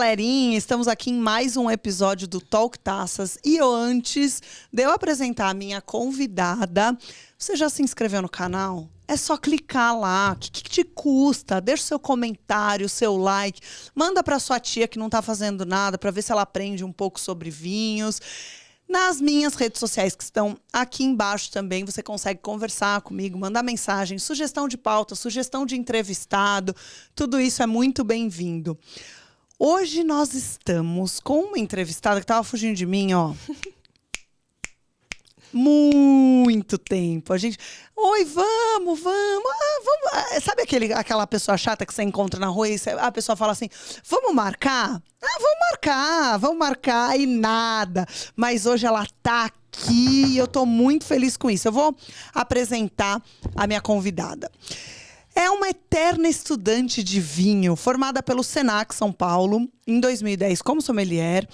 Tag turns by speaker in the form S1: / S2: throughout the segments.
S1: galerinha, estamos aqui em mais um episódio do Talk Taças. E antes de eu apresentar a minha convidada, você já se inscreveu no canal? É só clicar lá. O que te custa? Deixa o seu comentário, o seu like. Manda para sua tia que não está fazendo nada para ver se ela aprende um pouco sobre vinhos. Nas minhas redes sociais que estão aqui embaixo também, você consegue conversar comigo, mandar mensagem, sugestão de pauta, sugestão de entrevistado. Tudo isso é muito bem-vindo. Hoje nós estamos com uma entrevistada que estava fugindo de mim, ó. Muito tempo. A gente... Oi, vamos. Vamos. Sabe aquela pessoa chata que você encontra na rua e a pessoa fala assim, vamos marcar? Vamos marcar e nada. Mas hoje ela tá aqui e eu tô muito feliz com isso. Eu vou apresentar a minha convidada. É uma eterna estudante de vinho, formada pelo Senac São Paulo, em 2010 como sommelier,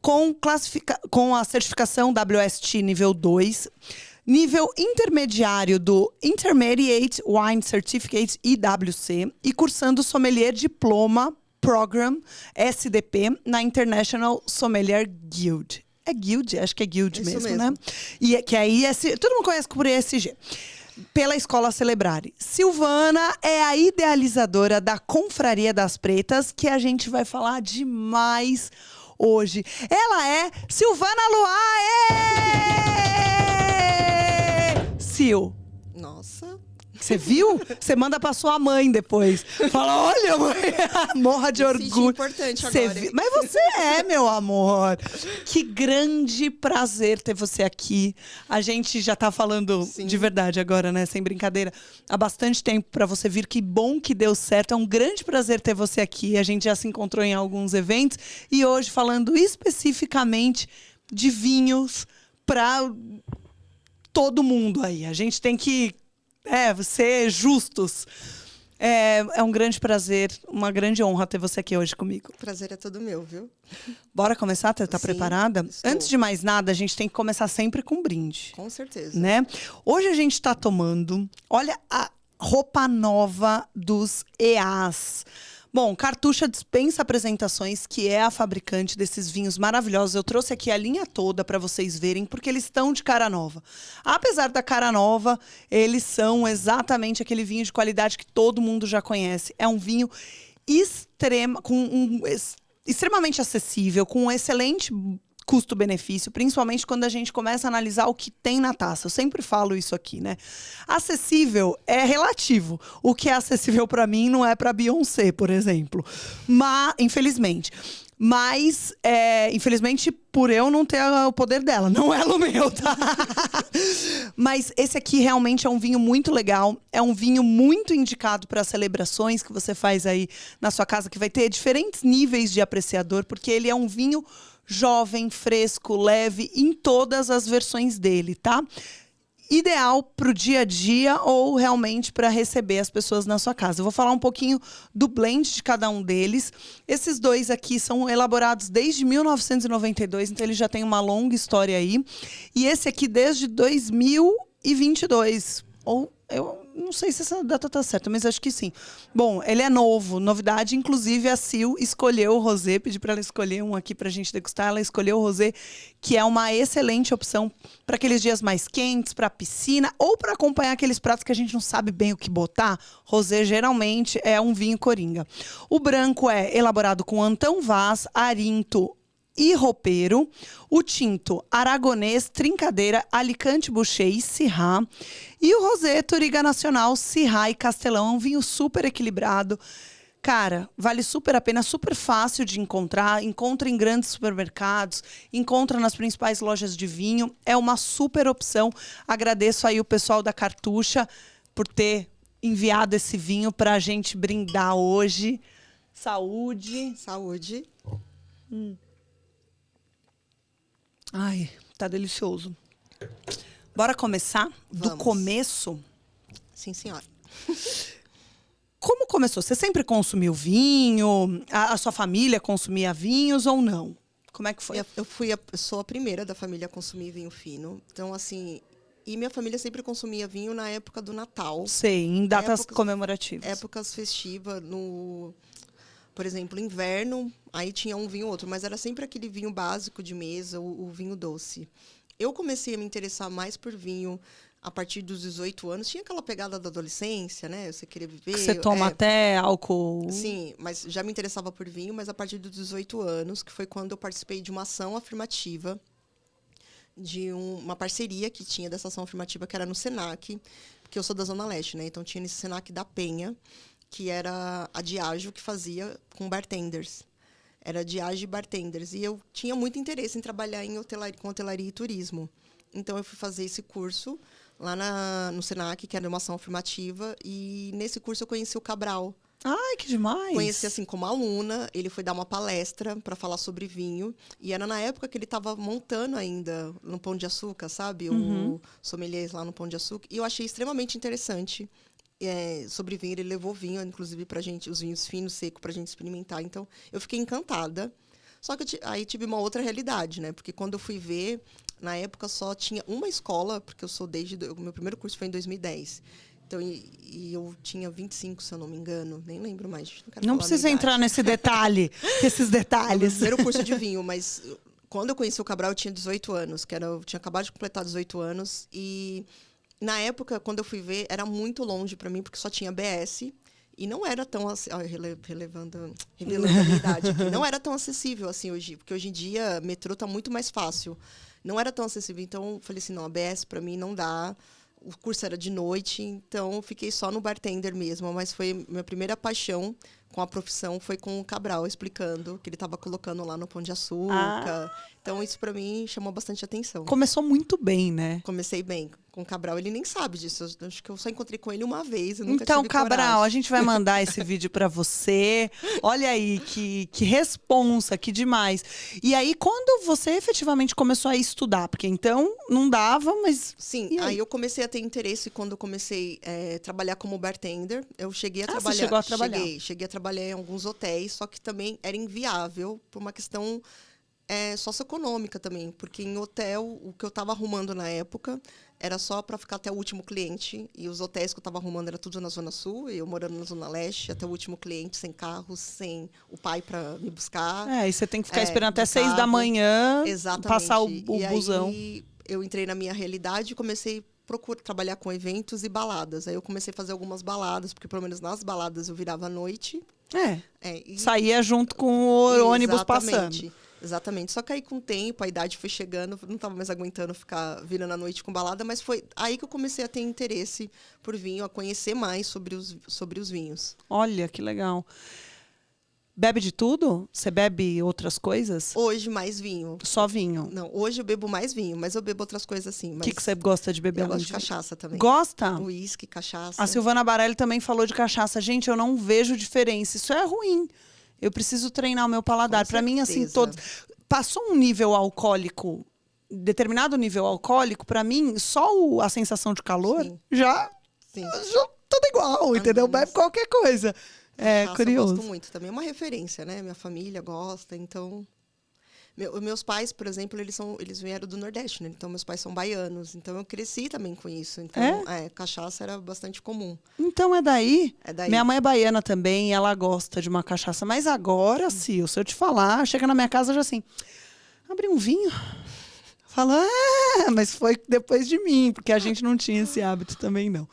S1: com a certificação WSET nível 2, nível intermediário do Intermediate Wine Certificate IWC e cursando Sommelier Diploma Program SDP na International Sommelier Guild. É Guild? Acho que é Guild mesmo, né? E que aí todo mundo conhece por ESG. Pela Escola Celebrare. Silvana é a idealizadora da Confraria das Pretas, que a gente vai falar demais hoje. Ela é Silvana Luá! Sil.
S2: Nossa.
S1: Você viu? Você manda pra sua mãe depois. Fala, olha, mãe, morra de orgulho.
S2: Importante agora.
S1: Mas você é, meu amor. Que grande prazer ter você aqui. A gente já tá falando de verdade agora, né? Sem brincadeira. Há bastante tempo pra você vir. Que bom que deu certo. É um grande prazer ter você aqui. A gente já se encontrou em alguns eventos. E hoje, falando especificamente de vinhos pra todo mundo aí. A gente tem que ser justos. É um grande prazer, uma grande honra ter você aqui hoje comigo.
S2: O prazer é todo meu, viu?
S1: Bora começar? Tá preparada?
S2: Estou.
S1: Antes de mais nada, a gente tem que começar sempre com um brinde.
S2: Com certeza.
S1: Né? Hoje a gente tá tomando, olha a roupa nova dos EAs. Bom, Cartucha dispensa apresentações, que é a fabricante desses vinhos maravilhosos. Eu trouxe aqui a linha toda para vocês verem, porque eles estão de cara nova. Apesar da cara nova, eles são exatamente aquele vinho de qualidade que todo mundo já conhece. É um vinho extremamente acessível, com um excelente custo-benefício, principalmente quando a gente começa a analisar o que tem na taça. Eu sempre falo isso aqui, né? Acessível é relativo. O que é acessível para mim não é para Beyoncé, por exemplo. Infelizmente. Mas, infelizmente, por eu não ter o poder dela. Não é o meu, tá? Mas esse aqui realmente é um vinho muito legal. É um vinho muito indicado para celebrações que você faz aí na sua casa, que vai ter diferentes níveis de apreciador, porque ele é um vinho jovem, fresco, leve, em todas as versões dele, tá? Ideal para o dia a dia ou realmente para receber as pessoas na sua casa. Eu vou falar um pouquinho do blend de cada um deles. Esses dois aqui são elaborados desde 1992, então ele já tem uma longa história aí. E esse aqui desde 2022. Ou eu não sei se essa data tá certa, mas acho que sim. Bom, ele é novo, novidade. Inclusive, a Sil escolheu o rosé, pedi para ela escolher um aqui pra gente degustar. Ela escolheu o rosé, que é uma excelente opção para aqueles dias mais quentes, para piscina, ou para acompanhar aqueles pratos que a gente não sabe bem o que botar. Rosé, geralmente, é um vinho coringa. O branco é elaborado com Antão Vaz, Arinto e Roupeiro, o tinto Aragonês, Trincadeira, Alicante Boucher e Syrah, e o rosé Touriga Nacional, Syrah e Castelão. É um vinho super equilibrado. Cara, vale super a pena, super fácil de encontrar, encontra em grandes supermercados, encontra nas principais lojas de vinho, é uma super opção. Agradeço aí o pessoal da Cartucha por ter enviado esse vinho pra gente brindar hoje. Saúde.
S2: Saúde.
S1: Ai, tá delicioso. Bora começar do começo?
S2: Sim, senhora.
S1: Como começou? Você sempre consumiu vinho? A sua família consumia vinhos ou não? Como é que foi?
S2: Eu sou a primeira da família a consumir vinho fino. Então, assim... E minha família sempre consumia vinho na época do Natal.
S1: Sei, em datas comemorativas.
S2: Épocas festivas, por exemplo, inverno, aí tinha um vinho ou outro, mas era sempre aquele vinho básico de mesa, o vinho doce. Eu comecei a me interessar mais por vinho a partir dos 18 anos. Tinha aquela pegada da adolescência, né? Você querer viver.
S1: Que você toma até álcool.
S2: Sim, mas já me interessava por vinho, mas a partir dos 18 anos, que foi quando eu participei de uma ação afirmativa, de uma parceria que tinha dessa ação afirmativa, que era no Senac, porque eu sou da Zona Leste, né? Então tinha nesse Senac da Penha, que era a Diageo que fazia com bartenders. Era Diageo e bartenders. E eu tinha muito interesse em trabalhar com hotelaria e turismo. Então eu fui fazer esse curso lá no Senac, que era uma ação afirmativa, e nesse curso eu conheci o Cabral.
S1: Ai, que demais!
S2: Conheci assim como aluna, ele foi dar uma palestra para falar sobre vinho, e era na época que ele estava montando ainda no Pão de Açúcar, sabe? O sommelier lá no Pão de Açúcar, e eu achei extremamente interessante sobre vinho. Ele levou vinho, inclusive, pra gente, os vinhos finos, secos, pra gente experimentar. Então, eu fiquei encantada. Só que aí tive uma outra realidade, né? Porque quando eu fui ver, na época só tinha uma escola, porque eu sou o meu primeiro curso foi em 2010. Então, e eu tinha 25, se eu não me engano. Nem lembro mais.
S1: Não precisa entrar nesse detalhe, esses detalhes.
S2: Meu primeiro curso de vinho, mas quando eu conheci o Cabral, eu tinha 18 anos. Eu tinha acabado de completar 18 anos. E, na época, quando eu fui ver, era muito longe para mim, porque só tinha BS. E não era tão... revelando a minha idade aqui. Não era tão acessível assim hoje. Porque hoje em dia, metrô está muito mais fácil. Não era tão acessível. Então, eu falei assim, não, a BS para mim não dá. O curso era de noite, então eu fiquei só no bartender mesmo. Mas foi minha primeira paixão com a profissão, foi com o Cabral, explicando que ele estava colocando lá no Pão de Açúcar. Então, isso para mim chamou bastante atenção.
S1: Começou muito bem, né?
S2: Comecei bem. Com o Cabral, ele nem sabe disso. Eu acho que eu só encontrei com ele uma vez. Eu nunca
S1: Então,
S2: tive
S1: Cabral,
S2: coragem.
S1: a gente vai mandar esse vídeo para você. Olha aí, que responsa, que demais. E aí, quando você efetivamente começou a estudar? Porque então não dava, mas...
S2: Sim, aí eu comecei a ter interesse quando eu comecei a trabalhar como bartender. Eu cheguei a trabalhar.
S1: Você chegou a trabalhar?
S2: Cheguei a trabalhar em alguns hotéis, só que também era inviável por uma questão socioeconômica também. Porque em hotel, o que eu estava arrumando na época era só para ficar até o último cliente. E os hotéis que eu estava arrumando era tudo na Zona Sul, e eu morando na Zona Leste, até o último cliente, sem carro, sem o pai para me buscar.
S1: E você tem que ficar esperando até
S2: de
S1: 6 da
S2: carro.
S1: manhã,
S2: Exatamente.
S1: passar o
S2: E
S1: busão.
S2: aí, eu entrei na minha realidade e comecei a trabalhar com eventos e baladas. Aí eu comecei a fazer algumas baladas, porque pelo menos nas baladas eu virava à noite.
S1: Saía junto com o ônibus passando.
S2: Exatamente. Só que aí, com o tempo, a idade foi chegando, não estava mais aguentando ficar virando à noite com balada, mas foi aí que eu comecei a ter interesse por vinho, a conhecer mais sobre os vinhos.
S1: Olha, que legal. Bebe de tudo? Você bebe outras coisas?
S2: Hoje, mais vinho.
S1: Só vinho?
S2: Não, hoje eu bebo mais vinho, mas eu bebo outras coisas assim.
S1: O que você gosta de beber?
S2: Eu gosto de cachaça também.
S1: Gosta?
S2: Uísque, cachaça.
S1: A Silvana Barelli também falou de cachaça. Gente, eu não vejo diferença. Isso é ruim. Eu preciso treinar o meu paladar. Para mim, assim, passou um nível alcoólico, determinado nível alcoólico, para mim, só a sensação de calor já tudo igual, entendeu? Bebe qualquer coisa. Curioso.
S2: Eu gosto muito também. É uma referência, né? Minha família gosta, então... Meus pais, por exemplo, eles vieram do Nordeste, né? Então, meus pais são baianos. Então, eu cresci também com isso. Então, cachaça era bastante comum.
S1: Então, é daí?
S2: É daí.
S1: Minha mãe é baiana também, e ela gosta de uma cachaça. Mas agora, se eu te falar, chega na minha casa já assim, abre um vinho. Fala, mas foi depois de mim, porque a gente não tinha esse hábito também, não.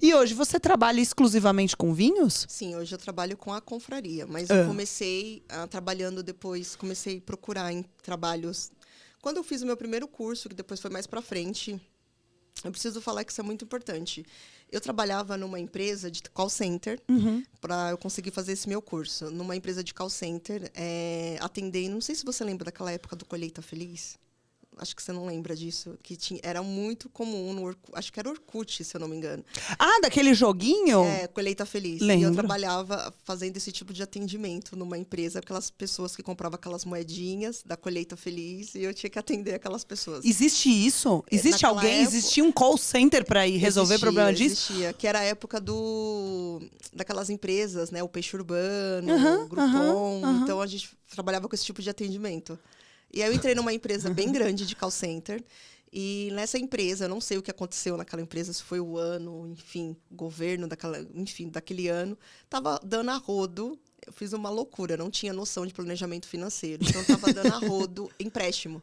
S1: E hoje, você trabalha exclusivamente com vinhos?
S2: Sim, hoje eu trabalho com a confraria, mas eu comecei trabalhando depois, comecei a procurar em trabalhos. Quando eu fiz o meu primeiro curso, que depois foi mais para frente, eu preciso falar que isso é muito importante. Eu trabalhava numa empresa de call center para eu conseguir fazer esse meu curso. Numa empresa de call center, atendendo, não sei se você lembra daquela época do Colheita Feliz. Acho que você não lembra disso, que era muito comum no Orkut, acho que era Orkut, se eu não me engano.
S1: Daquele joguinho?
S2: Colheita Feliz.
S1: Lembro.
S2: E eu trabalhava fazendo esse tipo de atendimento numa empresa, aquelas pessoas que compravam aquelas moedinhas da Colheita Feliz, e eu tinha que atender aquelas pessoas.
S1: Existe isso? Existe alguém? Existia um call center para ir resolver problema disso?
S2: Existia, que era a época daquelas empresas, né? O Peixe Urbano, o Groupon. Então, a gente trabalhava com esse tipo de atendimento. E aí eu entrei numa empresa bem grande de call center. E nessa empresa, eu não sei o que aconteceu naquela empresa, se foi o ano, enfim, o governo daquele ano, estava dando a rodo eu fiz uma loucura, não tinha noção de planejamento financeiro. Então, eu tava dando a rodo empréstimo.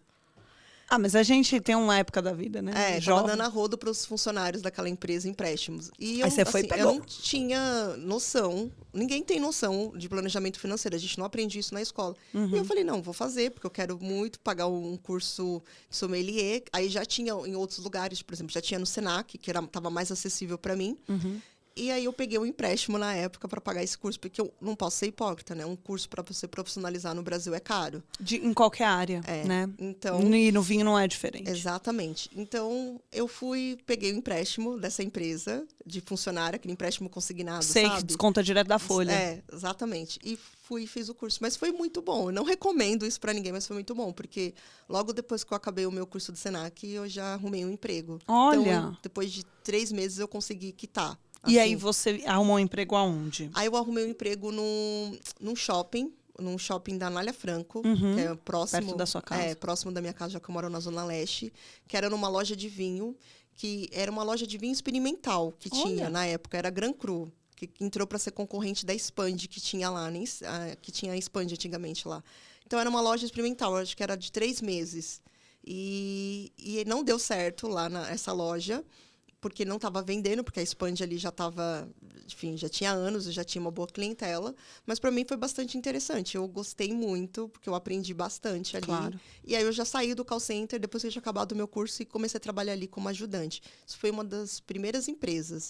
S1: Ah, mas a gente tem uma época da vida, né?
S2: Tava dando a rodo para os funcionários daquela empresa empréstimos. E eu,
S1: Aí você foi e
S2: eu
S1: pegou.
S2: não tinha noção, ninguém tem noção de planejamento financeiro, a gente não aprende isso na escola. E eu falei, não, vou fazer, porque eu quero muito pagar um curso de sommelier. Aí já tinha em outros lugares, por exemplo, já tinha no Senac, que tava mais acessível para mim. E aí eu peguei um empréstimo na época para pagar esse curso, porque eu não posso ser hipócrita, né? Um curso para você profissionalizar no Brasil é caro.
S1: Em qualquer área, né?
S2: Então,
S1: e no vinho não é diferente.
S2: Exatamente. Então, eu peguei o empréstimo dessa empresa de funcionária, aquele empréstimo consignado,
S1: Sei que desconta direto da folha.
S2: Exatamente. E fiz o curso. Mas foi muito bom. Eu não recomendo isso para ninguém, mas foi muito bom, porque logo depois que eu acabei o meu curso do Senac, eu já arrumei um emprego.
S1: Olha!
S2: Então, depois de 3 meses, eu consegui quitar.
S1: E aí você arrumou um emprego aonde?
S2: Aí eu arrumei um emprego num shopping da Anália Franco, que é próximo...
S1: Perto da sua casa.
S2: Próximo da minha casa, já que eu moro na Zona Leste, que era numa loja de vinho, que era uma loja de vinho experimental que tinha na época, era Gran Cru, que entrou para ser concorrente da Expand, que tinha lá, que tinha a Expand antigamente lá. Então, era uma loja experimental, acho que era de 3 meses. E não deu certo lá nessa loja, porque não estava vendendo, porque a Expand ali já estava, enfim, já tinha anos, eu já tinha uma boa clientela, mas para mim foi bastante interessante. Eu gostei muito, porque eu aprendi bastante ali.
S1: Claro.
S2: E aí eu já saí do call center depois que eu tinha acabado o meu curso e comecei a trabalhar ali como ajudante. Isso foi uma das primeiras empresas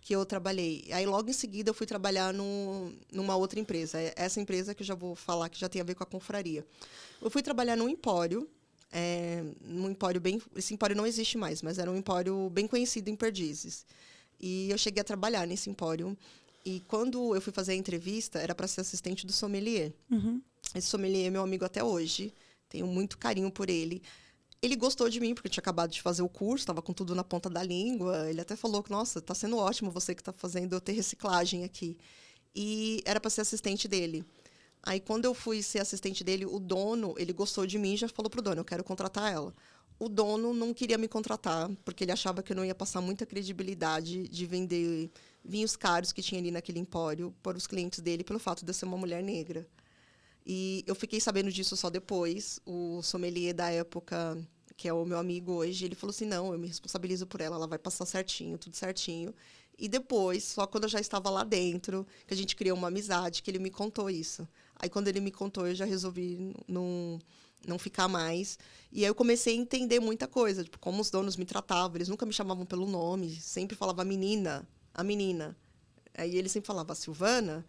S2: que eu trabalhei. Aí logo em seguida eu fui trabalhar numa outra empresa. Essa empresa que eu já vou falar, que já tem a ver com a confraria. Eu fui trabalhar num empório, esse empório não existe mais, mas era um empório bem conhecido em Perdizes. E eu cheguei a trabalhar nesse empório. E quando eu fui fazer a entrevista, era para ser assistente do sommelier. Esse sommelier é meu amigo até hoje. Tenho muito carinho por ele. Ele gostou de mim, porque eu tinha acabado de fazer o curso, estava com tudo na ponta da língua. Ele até falou que, nossa, está sendo ótimo você que está fazendo eu ter reciclagem aqui. E era para ser assistente dele. Aí, quando eu fui ser assistente dele, o dono, ele gostou de mim e já falou pro dono, eu quero contratar ela. O dono não queria me contratar, porque ele achava que eu não ia passar muita credibilidade de vender vinhos caros que tinha ali naquele empório para os clientes dele, pelo fato de eu ser uma mulher negra. E eu fiquei sabendo disso só depois. O sommelier da época, que é o meu amigo hoje, ele falou assim, não, eu me responsabilizo por ela vai passar certinho, tudo certinho. E depois, só quando eu já estava lá dentro, que a gente criou uma amizade, que ele me contou isso. Aí, quando ele me contou, eu já resolvi não ficar mais. E aí, eu comecei a entender muita coisa, tipo, como os donos me tratavam. Eles nunca me chamavam pelo nome, sempre falava a menina. Aí, ele sempre falava a Silvana.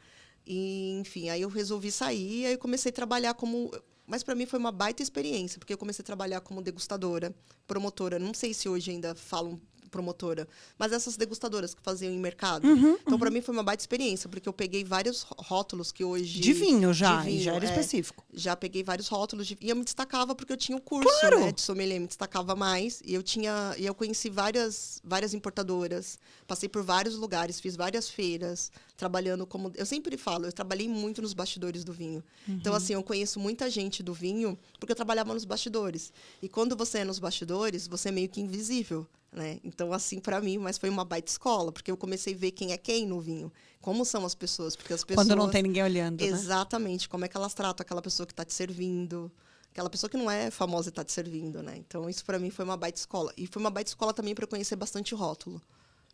S2: E, enfim, aí eu resolvi sair. Aí, eu comecei a trabalhar como... Mas, para mim, foi uma baita experiência, porque eu comecei a trabalhar como degustadora, promotora. Não sei se hoje ainda falam promotora, mas essas degustadoras que faziam em mercado. Então, para mim, foi uma baita experiência, porque eu peguei vários rótulos que hoje...
S1: De vinho já, e já era específico.
S2: Já peguei vários rótulos, e eu me destacava porque eu tinha o curso,
S1: claro,
S2: de sommelier, me destacava mais, e eu conheci várias importadoras, passei por vários lugares, fiz várias feiras, trabalhando como... Eu sempre falo, eu trabalhei muito nos bastidores do vinho. Então, assim, eu conheço muita gente do vinho, porque eu trabalhava nos bastidores. E quando você é nos bastidores, você é meio que invisível, né? Então, assim, para mim, mas foi uma baita escola, porque eu comecei a ver quem é quem no vinho, como são as pessoas, porque as pessoas...
S1: Quando não tem ninguém olhando,
S2: exatamente, né? Como é que elas tratam aquela pessoa que está te servindo, aquela pessoa que não é famosa e está te servindo, né? Então, isso para mim foi uma baita escola. E foi uma baita escola também para eu conhecer bastante rótulo,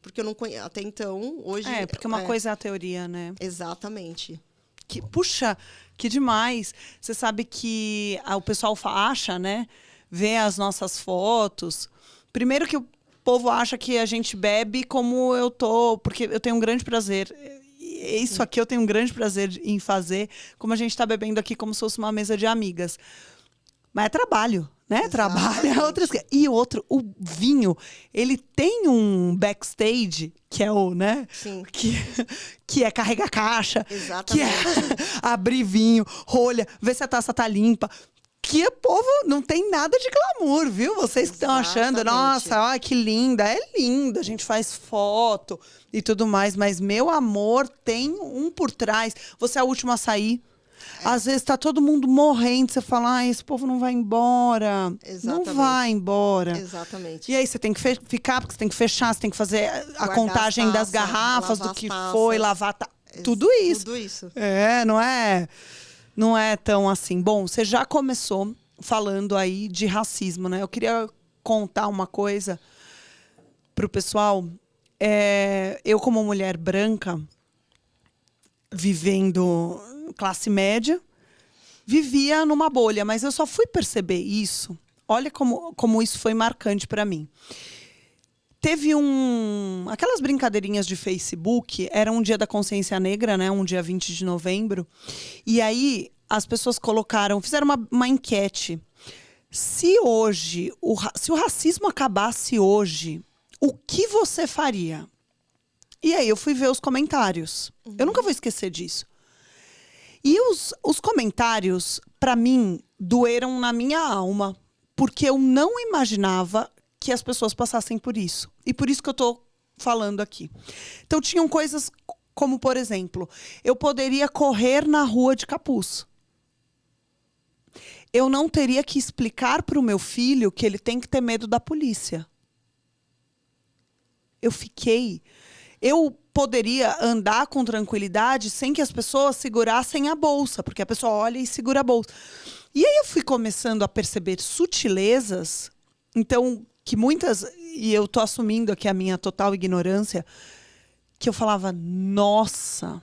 S2: porque eu não conheço, até então, hoje...
S1: porque uma coisa é a teoria, né?
S2: Exatamente.
S1: Puxa, que demais! Você sabe que o pessoal acha, né? Vê as nossas fotos. Primeiro que o povo acha que a gente bebe como eu tô, porque eu tenho um grande prazer. Isso aqui eu tenho um grande prazer em fazer, como a gente está bebendo aqui, como se fosse uma mesa de amigas. Mas é trabalho, né?
S2: Exatamente.
S1: Trabalho é outras coisas. E outro, o vinho, ele tem um backstage, que é o, né?
S2: Sim.
S1: Que é carregar caixa,
S2: Exatamente.
S1: que é abrir vinho, rolha, ver se a taça tá limpa. Que o povo não tem nada de glamour, viu? Vocês que estão achando, nossa, que linda. É linda, a gente faz foto e tudo mais. Mas, meu amor, tem um por trás. Você é o último a sair. Às vezes tá todo mundo morrendo. Você fala, esse povo não vai embora.
S2: Exatamente.
S1: Não vai embora.
S2: Exatamente.
S1: E aí você tem que ficar, porque você tem que fechar. Você tem que fazer a contagem das garrafas, do que foi, lavar. tudo isso.
S2: Tudo isso.
S1: Não é tão assim. Bom, você já começou falando aí de racismo, né? Eu queria contar uma coisa pro pessoal. Eu, como mulher branca, vivendo classe média, vivia numa bolha, mas eu só fui perceber isso. Olha como isso foi marcante para mim. Teve aquelas brincadeirinhas de Facebook, era um dia da consciência negra, né? Um dia 20 de novembro. E aí as pessoas fizeram uma enquete. Se hoje, se o racismo acabasse hoje, o que você faria? E aí eu fui ver os comentários. Eu nunca vou esquecer disso. E os comentários, para mim, doeram na minha alma. Porque eu não imaginava que as pessoas passassem por isso. E por isso que eu tô falando aqui. Então, tinham coisas como, por exemplo, eu poderia correr na rua de capuz. Eu não teria que explicar para o meu filho que ele tem que ter medo da polícia. Eu poderia andar com tranquilidade sem que as pessoas segurassem a bolsa, porque a pessoa olha e segura a bolsa. E aí eu fui começando a perceber sutilezas, então, que muitas, e eu tô assumindo aqui a minha total ignorância, que eu falava, nossa,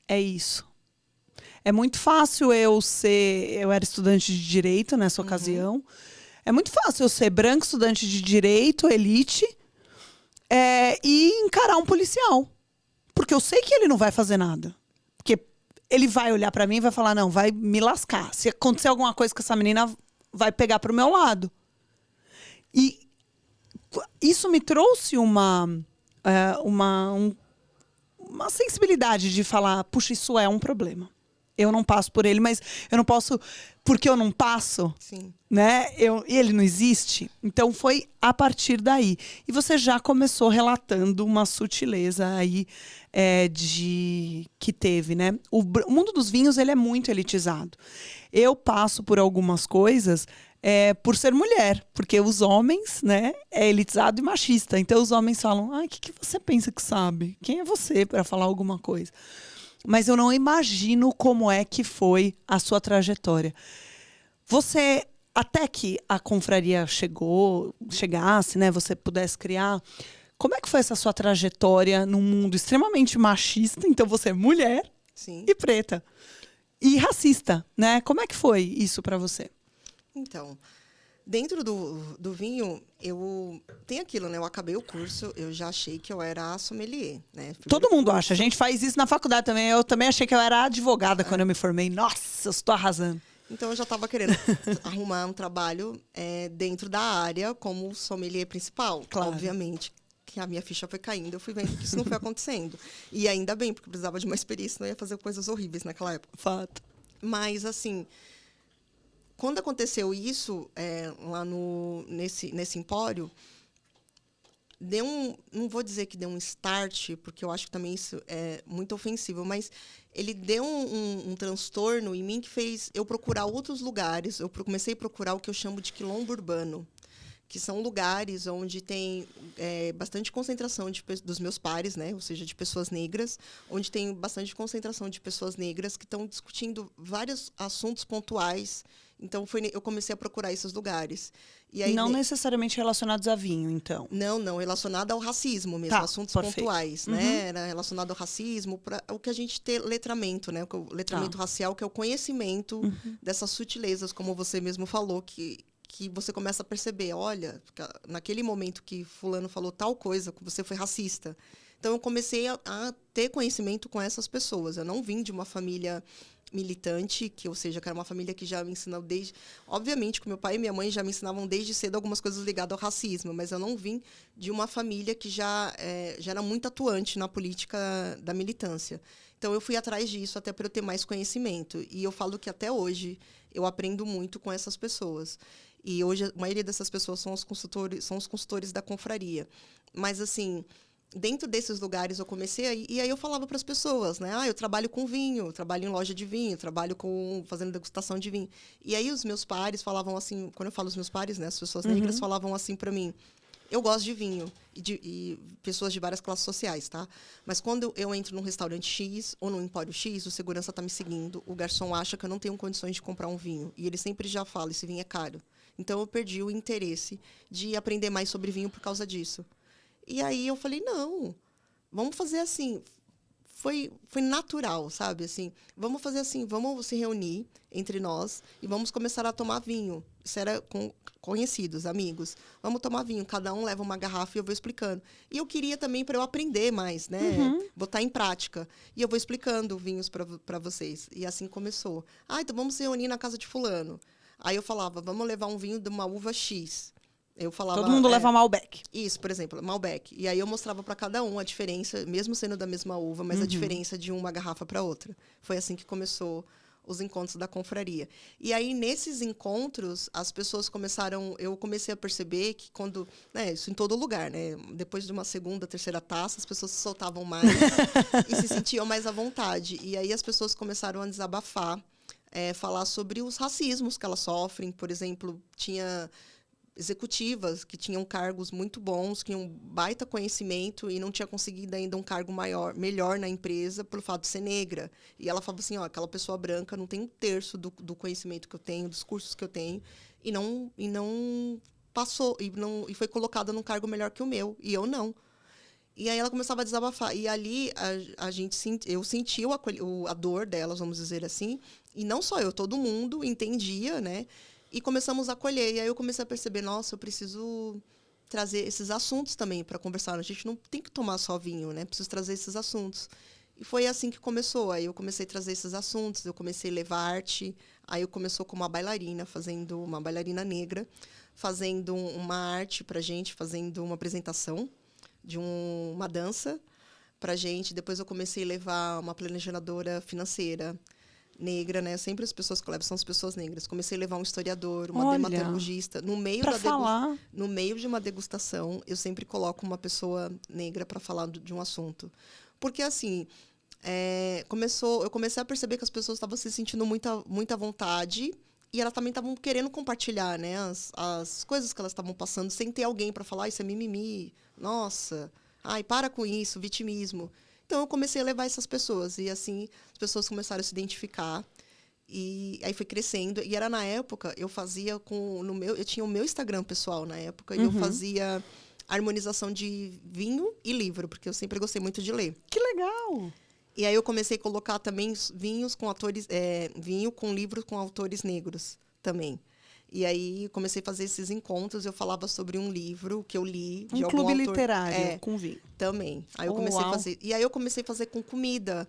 S1: é isso. É muito fácil eu era estudante de direito nessa ocasião, é muito fácil eu ser branco, estudante de direito, elite, e encarar um policial. Porque eu sei que ele não vai fazer nada. Porque ele vai olhar pra mim e vai falar, não, vai me lascar. Se acontecer alguma coisa com essa menina, vai pegar pro meu lado. E isso me trouxe uma sensibilidade de falar, puxa, isso é um problema. Eu não passo por ele, mas eu não posso, porque eu não passo,
S2: Sim.
S1: né? Ele não existe. Então foi a partir daí. E você já começou relatando uma sutileza aí que teve, né? O mundo dos vinhos, ele é muito elitizado. Eu passo por algumas coisas por ser mulher, porque os homens, né, é elitizado e machista. Então os homens falam, o que você pensa que sabe? Quem é você para falar alguma coisa? Mas eu não imagino como é que foi a sua trajetória. Até que a confraria chegasse, né, você pudesse criar, como é que foi essa sua trajetória num mundo extremamente machista? Então você é mulher
S2: Sim.
S1: e preta. E racista, né? Como é que foi isso para você?
S2: Então, dentro do vinho, tem aquilo, né? Eu acabei o curso, eu já achei que eu era sommelier, né?
S1: Todo mundo acha. A gente faz isso na faculdade também. Eu também achei que eu era advogada quando eu me formei. Nossa, eu estou arrasando.
S2: Então, eu já estava querendo arrumar um trabalho dentro da área como sommelier principal.
S1: Claro.
S2: Obviamente que a minha ficha foi caindo, eu fui vendo que isso não foi acontecendo. E ainda bem, porque eu precisava de uma experiência, não ia fazer coisas horríveis naquela época.
S1: Fato.
S2: Mas, assim, quando aconteceu isso, lá nesse empório, não vou dizer que deu um start, porque eu acho que também isso é muito ofensivo, mas ele deu um transtorno em mim que fez eu procurar outros lugares. Eu comecei a procurar o que eu chamo de quilombo urbano, que são lugares onde tem bastante concentração dos meus pares, né? Ou seja, de pessoas negras, onde tem bastante concentração de pessoas negras que estão discutindo vários assuntos pontuais. Então, eu comecei a procurar esses lugares. E aí,
S1: não necessariamente relacionados a vinho, então.
S2: Não, relacionado ao racismo mesmo, assuntos pontuais, né? Era relacionado ao racismo, o que a gente tem letramento, né? O letramento racial, que é o conhecimento dessas sutilezas, como você mesmo falou, que você começa a perceber, olha, naquele momento que fulano falou tal coisa, que você foi racista. Então, eu comecei a ter conhecimento com essas pessoas. Eu não vim de uma família militante, ou seja, que era uma família que já me ensinou desde... Obviamente, que meu pai e minha mãe já me ensinavam desde cedo algumas coisas ligadas ao racismo, mas eu não vim de uma família que já era muito atuante na política da militância. Então, eu fui atrás disso até para eu ter mais conhecimento. E eu falo que até hoje eu aprendo muito com essas pessoas. E hoje a maioria dessas pessoas são os consultores da confraria. Mas, assim, dentro desses lugares eu comecei e aí eu falava para as pessoas, né? Eu trabalho com vinho, eu trabalho em loja de vinho, trabalho fazendo degustação de vinho. E aí os meus pares falavam assim, quando eu falo os meus pares, né, as pessoas negras falavam assim para mim: eu gosto de vinho e pessoas de várias classes sociais, tá? Mas quando eu entro num restaurante X ou num empório X, o segurança tá me seguindo, o garçom acha que eu não tenho condições de comprar um vinho. E ele sempre já fala, esse vinho é caro. Então, eu perdi o interesse de aprender mais sobre vinho por causa disso. E aí, eu falei, não, vamos fazer assim. Foi natural, sabe? Assim, vamos fazer assim, vamos se reunir entre nós e vamos começar a tomar vinho. Isso era com conhecidos, amigos. Vamos tomar vinho, cada um leva uma garrafa e eu vou explicando. E eu queria também para eu aprender mais, né? Botar em prática. E eu vou explicando vinhos para vocês. E assim começou. Então vamos se reunir na casa de fulano. Aí eu falava, vamos levar um vinho de uma uva X. Eu falava,
S1: todo mundo leva Malbec.
S2: Isso, por exemplo, Malbec. E aí eu mostrava para cada um a diferença, mesmo sendo da mesma uva, mas a diferença de uma garrafa para outra. Foi assim que começou os encontros da confraria. E aí, nesses encontros, as pessoas começaram... Eu comecei a perceber que quando... isso em todo lugar, né? Depois de uma segunda, terceira taça, as pessoas se soltavam mais e se sentiam mais à vontade. E aí, as pessoas começaram a desabafar, falar sobre os racismos que elas sofrem. Por exemplo, tinha executivas que tinham cargos muito bons, que tinham baita conhecimento e não tinha conseguido ainda um cargo melhor na empresa pelo fato de ser negra. E ela falava assim, aquela pessoa branca não tem um terço do conhecimento que eu tenho, dos cursos que eu tenho, e não passou, e foi colocada num cargo melhor que o meu, e eu não. E aí ela começava a desabafar. E ali eu senti a dor delas, vamos dizer assim, e não só eu, todo mundo entendia, né? E começamos a acolher. E aí eu comecei a perceber, nossa, eu preciso trazer esses assuntos também para conversar. A gente não tem que tomar só vinho, né? Preciso trazer esses assuntos. E foi assim que começou. Aí eu comecei a trazer esses assuntos, eu comecei a levar arte. Aí eu começou com uma bailarina, fazendo uma bailarina negra, fazendo uma arte para gente, fazendo uma apresentação de uma dança para gente. Depois eu comecei a levar uma planejadora financeira negra, né? Sempre as pessoas que eu levo são as pessoas negras. Comecei a levar um historiador, uma dermatologista. No meio de uma degustação, eu sempre coloco uma pessoa negra para falar de um assunto. Porque, assim, eu comecei a perceber que as pessoas estavam se sentindo muita vontade e elas também estavam querendo compartilhar, né? As coisas que elas estavam passando, sem ter alguém para falar, isso é mimimi, nossa, para com isso, vitimismo. Então, eu comecei a levar essas pessoas. E, assim, as pessoas começaram a se identificar. E aí foi crescendo. E era na época, eu fazia eu tinha o meu Instagram pessoal na época. E eu fazia harmonização de vinho e livro. Porque eu sempre gostei muito de ler.
S1: Que legal!
S2: E aí eu comecei a colocar também vinhos com autores... vinho com livros com autores negros também. E aí comecei a fazer esses encontros, eu falava sobre um livro que eu li de algum autor.
S1: Um clube literário com vinho.
S2: Também. Aí eu comecei a fazer. E aí eu comecei a fazer com comida.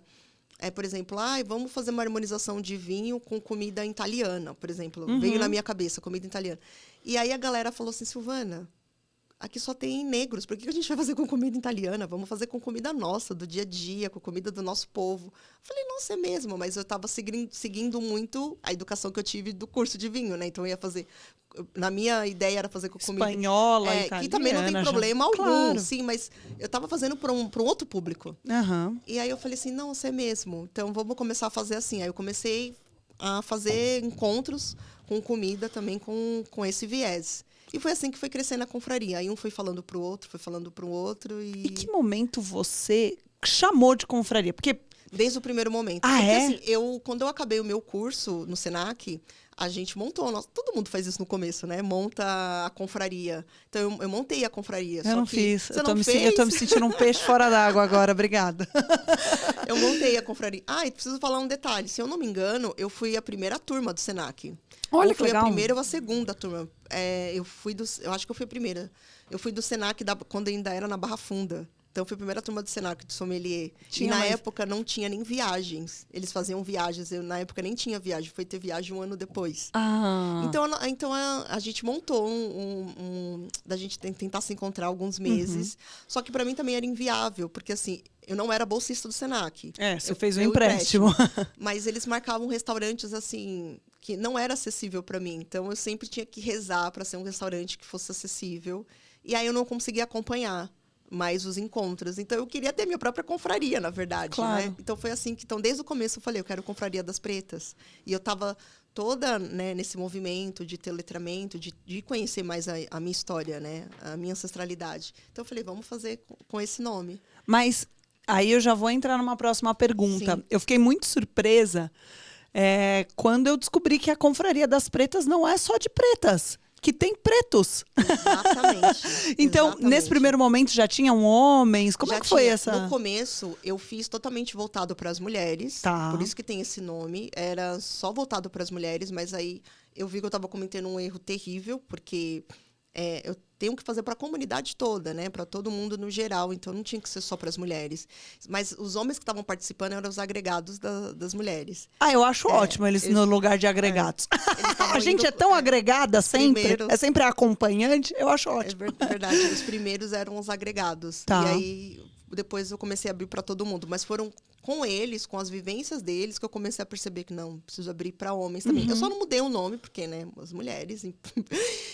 S2: Por exemplo, vamos fazer uma harmonização de vinho com comida italiana, por exemplo. Veio na minha cabeça, comida italiana. E aí a galera falou assim, Silvana, aqui só tem negros, por que a gente vai fazer com comida italiana? Vamos fazer com comida nossa, do dia a dia, com comida do nosso povo. Eu falei, nossa, é mesmo, mas eu estava seguindo muito a educação que eu tive do curso de vinho, né? Então eu ia fazer... Na minha ideia era fazer com comida...
S1: Espanhola, italiana.
S2: Que também não tem problema algum,
S1: claro.
S2: Sim, mas eu estava fazendo para um outro público. E aí eu falei assim, não, isso é mesmo. Então vamos começar a fazer assim. Aí eu comecei a fazer encontros com comida também com esse viés. E foi assim que foi crescendo a confraria. Aí um foi falando pro outro. E
S1: que momento você chamou de confraria? Porque...
S2: Desde o primeiro momento.
S1: Porque,
S2: assim, quando eu acabei o meu curso no Senac, a gente montou. Todo mundo faz isso no começo, né? Monta a confraria. Então, eu montei a confraria.
S1: Eu não fiz.
S2: Você não fez?
S1: Eu tô me sentindo um peixe fora d'água agora. Obrigada.
S2: Eu montei a confraria. E preciso falar um detalhe. Se eu não me engano, eu fui a primeira turma do Senac.
S1: Olha que legal.
S2: Foi a primeira ou a segunda turma. Eu acho que eu fui a primeira. Eu fui do Senac quando ainda era na Barra Funda. Então, foi a primeira turma do Senac, de sommelier. Época, não tinha nem viagens. Eles faziam viagens. Eu, na época, nem tinha viagem. Foi ter viagem um ano depois. Então a gente montou da gente tentar se encontrar alguns meses. Só que, para mim, também era inviável. Porque, assim, eu não era bolsista do Senac.
S1: Você fez um empréstimo.
S2: Mas eles marcavam restaurantes, assim, que não era acessível para mim. Então, eu sempre tinha que rezar para ser um restaurante que fosse acessível. E aí, eu não conseguia acompanhar mais os encontros. Então, eu queria ter minha própria confraria, na verdade,
S1: claro.
S2: Né? Então, foi assim que... Então, desde o começo, eu falei, eu quero confraria das pretas. E eu estava toda, né, nesse movimento de ter letramento, de conhecer mais a minha história, né? A minha ancestralidade. Então, eu falei, vamos fazer com esse nome.
S1: Mas aí eu já vou entrar numa próxima pergunta.
S2: Sim.
S1: Eu fiquei muito surpresa quando eu descobri que a Confraria das Pretas não é só de pretas, que tem pretos.
S2: Exatamente.
S1: Então,
S2: exatamente.
S1: nesse primeiro momento já tinham homens? Como
S2: Já
S1: é que foi
S2: tinha.
S1: essa?
S2: No começo, eu fiz totalmente voltado para as mulheres.
S1: Tá.
S2: Por isso que tem esse nome. Era só voltado para as mulheres, mas aí eu vi que eu estava cometendo um erro terrível, porque eu tenho que fazer para a comunidade toda, né? Para todo mundo no geral. Então, não tinha que ser só para as mulheres. Mas os homens que estavam participando eram os agregados das mulheres.
S1: Eu acho ótimo eles no lugar de agregados. A gente é tão agregada sempre.
S2: Primeiros.
S1: É sempre acompanhante. Eu acho ótimo.
S2: É verdade. Os primeiros eram os agregados.
S1: Tá.
S2: E aí, depois eu comecei a abrir para todo mundo. Mas foram com eles, com as vivências deles, que eu comecei a perceber que não, preciso abrir para homens também. Eu só não mudei o nome, porque, né, as mulheres.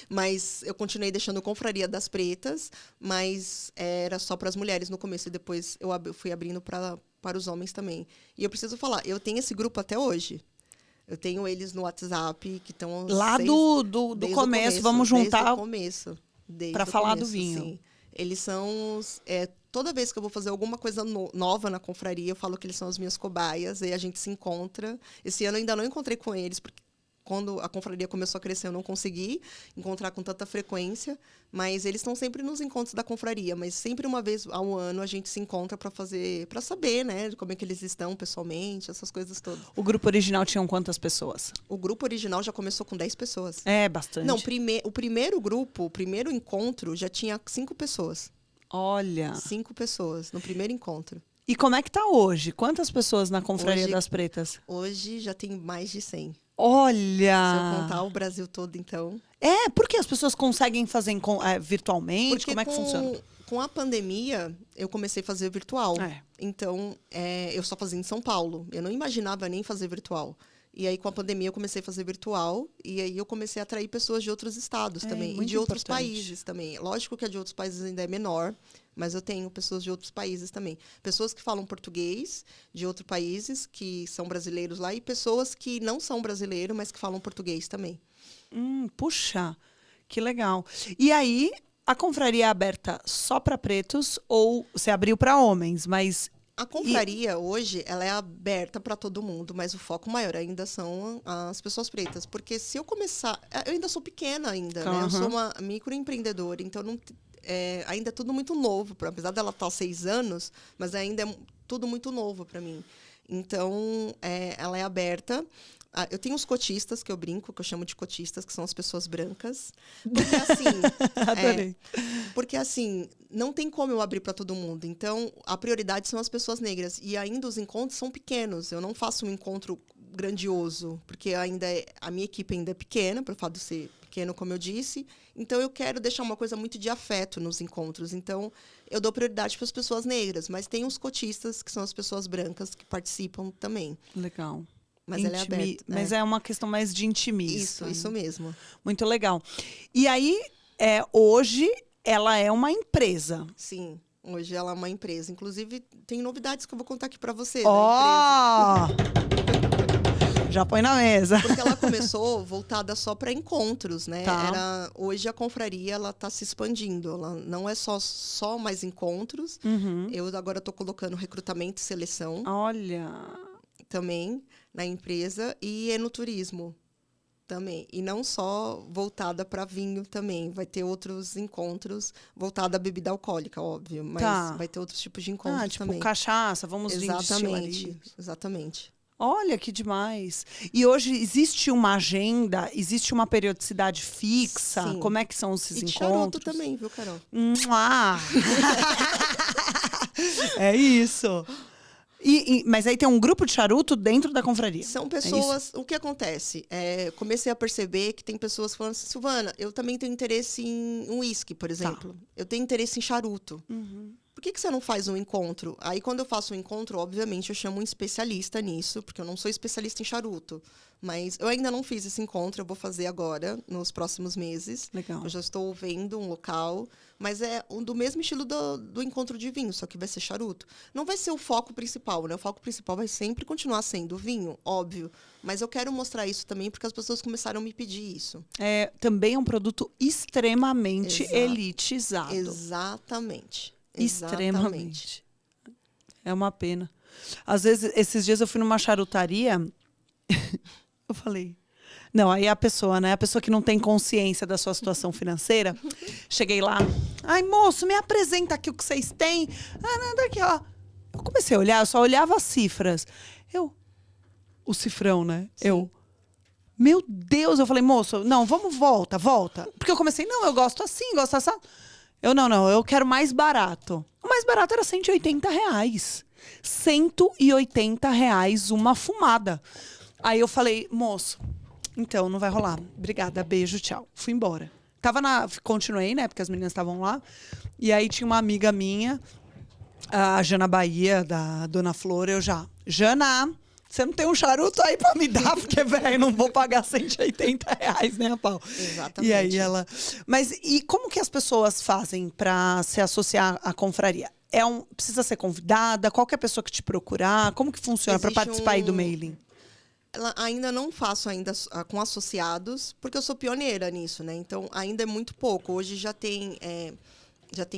S2: Mas eu continuei deixando Confraria das Pretas, mas era só para as mulheres no começo. E depois eu fui abrindo para os homens também. E eu preciso falar, eu tenho esse grupo até hoje. Eu tenho eles no WhatsApp, que estão...
S1: Lá do começo, vamos juntar
S2: Desde o começo.
S1: para falar do vinho.
S2: Sim. Eles são... toda vez que eu vou fazer alguma coisa nova na confraria, eu falo que eles são as minhas cobaias, e a gente se encontra. Esse ano eu ainda não encontrei com eles, porque quando a confraria começou a crescer, eu não consegui encontrar com tanta frequência, mas eles estão sempre nos encontros da confraria, mas sempre uma vez ao ano a gente se encontra para saber, né, como é que eles estão pessoalmente, essas coisas todas.
S1: O grupo original tinham quantas pessoas?
S2: O grupo original já começou com 10 pessoas.
S1: É, bastante.
S2: Não, o primeiro grupo, o primeiro encontro, já tinha 5 pessoas.
S1: Olha.
S2: 5 pessoas no primeiro encontro.
S1: E como é que tá hoje? Quantas pessoas na Confraria
S2: Hoje-
S1: das Pretas?
S2: Hoje já tem mais de 100. Se
S1: Olha!
S2: eu contar o Brasil todo, então.
S1: Porque as pessoas conseguem fazer virtualmente?
S2: Porque
S1: Como é que funciona?
S2: com a pandemia, eu comecei a fazer virtual.
S1: É.
S2: Então, eu só fazia em São Paulo. Eu não imaginava nem fazer virtual. E aí, com a pandemia, eu comecei a fazer virtual. E aí, eu comecei a atrair pessoas de outros estados também. E
S1: muito
S2: de outros
S1: importante.
S2: países também. Lógico que a de outros países ainda é menor. Mas eu tenho pessoas de outros países também. Pessoas que falam português de outros países, que são brasileiros lá. E pessoas que não são brasileiros, mas que falam português também.
S1: Puxa, que legal. E aí, a confraria é aberta só para pretos ou você abriu para homens? Mas
S2: A confraria, hoje, ela é aberta para todo mundo, mas o foco maior ainda são as pessoas pretas. Porque se eu começar... Eu ainda sou pequena ainda, né? Eu sou uma microempreendedora, então ainda é tudo muito novo. Apesar dela estar há 6 anos, mas ainda é tudo muito novo para mim. Então, ela é aberta. Eu tenho os cotistas, que eu brinco, que eu chamo de cotistas, que são as pessoas brancas. Porque, assim...
S1: Adorei.
S2: Porque, assim, não tem como eu abrir para todo mundo. Então, a prioridade são as pessoas negras. E ainda os encontros são pequenos. Eu não faço um encontro grandioso, porque a minha equipe ainda é pequena, por fato de ser pequeno, como eu disse. Então, eu quero deixar uma coisa muito de afeto nos encontros. Então, eu dou prioridade para as pessoas negras. Mas tem os cotistas, que são as pessoas brancas, que participam também.
S1: Legal.
S2: Mas ela é aberta.
S1: Mas é uma questão mais de intimista.
S2: Isso mesmo.
S1: Muito legal. E aí, hoje, ela é uma empresa.
S2: Sim, hoje ela é uma empresa. Inclusive, tem novidades que eu vou contar aqui para você
S1: Ó! Já põe na mesa.
S2: Porque ela começou voltada só para encontros, né?
S1: Tá.
S2: Hoje a confraria ela está se expandindo. Ela não é só mais encontros. Eu agora estou colocando recrutamento e seleção
S1: Olha!
S2: também na empresa e enoturismo também. E não só voltada para vinho também. Vai ter outros encontros voltada à bebida alcoólica, óbvio. Mas vai ter outros tipos de encontros
S1: tipo
S2: também.
S1: Cachaça, vamos vir de estilo ali.
S2: Exatamente.
S1: Olha, que demais. E hoje existe uma agenda, existe uma periodicidade fixa?
S2: Sim.
S1: Como é que são esses
S2: E de
S1: encontros?
S2: charuto também, viu, Carol?
S1: É isso. Mas aí tem um grupo de charuto dentro da confraria.
S2: São pessoas... O que acontece? Comecei a perceber que tem pessoas falando assim, Silvana, eu também tenho interesse em uísque, por exemplo. Eu tenho interesse em charuto. por que você não faz um encontro? Aí, quando eu faço um encontro, obviamente, eu chamo um especialista nisso, porque eu não sou especialista em charuto. Mas eu ainda não fiz esse encontro, eu vou fazer agora, nos próximos meses.
S1: Legal.
S2: Eu já estou vendo um local, mas é do mesmo estilo do encontro de vinho, só que vai ser charuto. Não vai ser o foco principal, né? O foco principal vai sempre continuar sendo o vinho, óbvio. Mas eu quero mostrar isso também, porque as pessoas começaram a me pedir isso.
S1: Também é um produto extremamente elitizado.
S2: Exatamente.
S1: Extremamente. É uma pena. Às vezes, esses dias eu fui numa charutaria, eu falei... Não, aí a pessoa, né? A pessoa que não tem consciência da sua situação financeira. Cheguei lá. Ai, moço, me apresenta aqui o que vocês têm. Ah, nada aqui, ó. Eu comecei a olhar, eu só olhava as cifras. O cifrão, né?
S2: Sim.
S1: Meu Deus, eu falei, moço, não, volta. Porque eu comecei, não, eu gosto assim, gosto assim. Não, eu quero mais barato. O mais barato era R$180. R$180 uma fumada. Aí eu falei, moço, então não vai rolar. Obrigada, beijo, tchau. Fui embora. Continuei, né, porque as meninas estavam lá. E aí tinha uma amiga minha, a Jana Bahia, da Dona Flor, Jana, você não tem um charuto aí pra me dar? Porque, velho, não vou pagar R$180, né, a pau?
S2: Exatamente.
S1: E aí ela... Mas e como que as pessoas fazem pra se associar à confraria? Precisa ser convidada? Qualquer pessoa que te procurar? Como que funciona para participar aí do mailing?
S2: Ainda não faço com associados, porque eu sou pioneira nisso, né? Então, ainda é muito pouco. Hoje já tem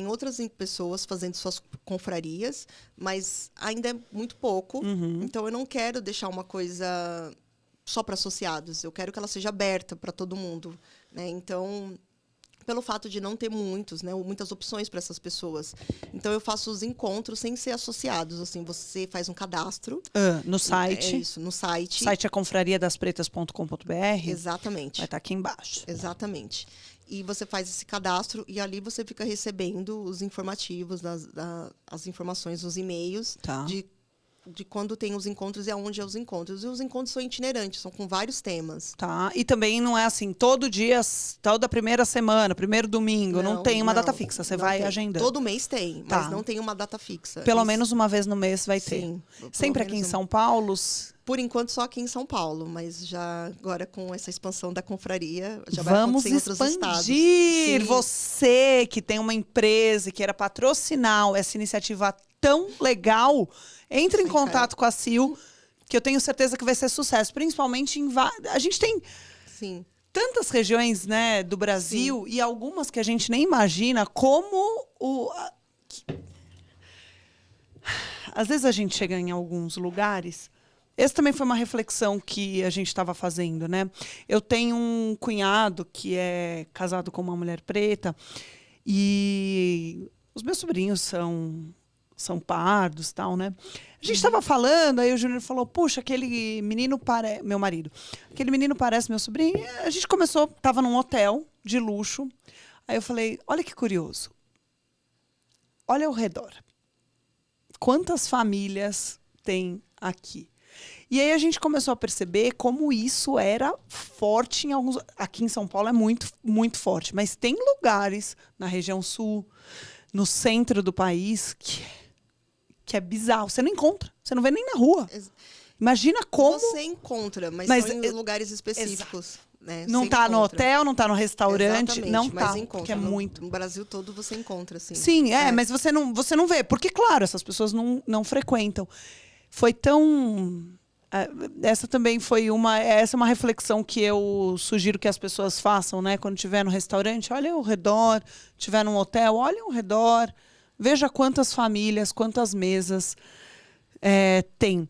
S2: outras pessoas fazendo suas confrarias, mas ainda é muito pouco.
S1: Uhum.
S2: Então, eu não quero deixar uma coisa só para associados. Eu quero que ela seja aberta para todo mundo, né? Então, pelo fato de não ter muitas opções para essas pessoas. Então, eu faço os encontros sem ser associados. Assim, você faz um cadastro.
S1: No site.
S2: É isso, no site.
S1: O site é confrariadaspretas.com.br.
S2: Exatamente.
S1: Vai estar aqui embaixo.
S2: Exatamente. E você faz esse cadastro e ali você fica recebendo os informativos, as informações, os e-mails de quando tem os encontros e aonde é os encontros. E os encontros são itinerantes, são com vários temas.
S1: Tá. E também não é assim, todo dia, toda primeira semana, primeiro domingo, não tem uma data fixa, você vai agendando.
S2: Todo mês tem, mas não tem uma data fixa.
S1: Pelo menos uma vez no mês vai ter.
S2: Sim.
S1: Sempre aqui em São Paulo?
S2: Por enquanto, só aqui em São Paulo, mas já agora com essa expansão da confraria, já vai
S1: Vamos
S2: acontecer em outros estados.
S1: Expandir! Você que tem uma empresa e queira patrocinar essa iniciativa tão legal, entre em contato com a Sil, que eu tenho certeza que vai ser sucesso. Principalmente a gente tem tantas regiões, né, do Brasil e algumas que a gente nem imagina como às vezes a gente chega em alguns lugares. Essa também foi uma reflexão que a gente estava fazendo, né? Eu tenho um cunhado que é casado com uma mulher preta e os meus sobrinhos são pardos e tal, né? A gente estava falando, aí o Júnior falou, puxa, aquele menino parece... Meu marido. Aquele menino parece meu sobrinho. E a gente estava num hotel de luxo. Aí eu falei, olha que curioso. Olha ao redor. Quantas famílias tem aqui? E aí a gente começou a perceber como isso era forte em alguns... Aqui em São Paulo é muito, muito forte. Mas tem lugares na região sul, no centro do país, que é bizarro. Você não encontra. Você não vê nem na rua. Imagina como...
S2: Você encontra, mas são em lugares específicos. Né?
S1: Não está no hotel, não está no restaurante.
S2: Exatamente,
S1: não
S2: mas
S1: está, porque é muito...
S2: No Brasil todo você encontra, assim.
S1: Sim, mas você não vê. Porque, claro, essas pessoas não frequentam. Foi tão... Essa também foi essa é uma reflexão que eu sugiro que as pessoas façam, né? Quando estiver no restaurante, olha ao redor, estiver num hotel, olha ao redor, veja quantas famílias, quantas mesas tem.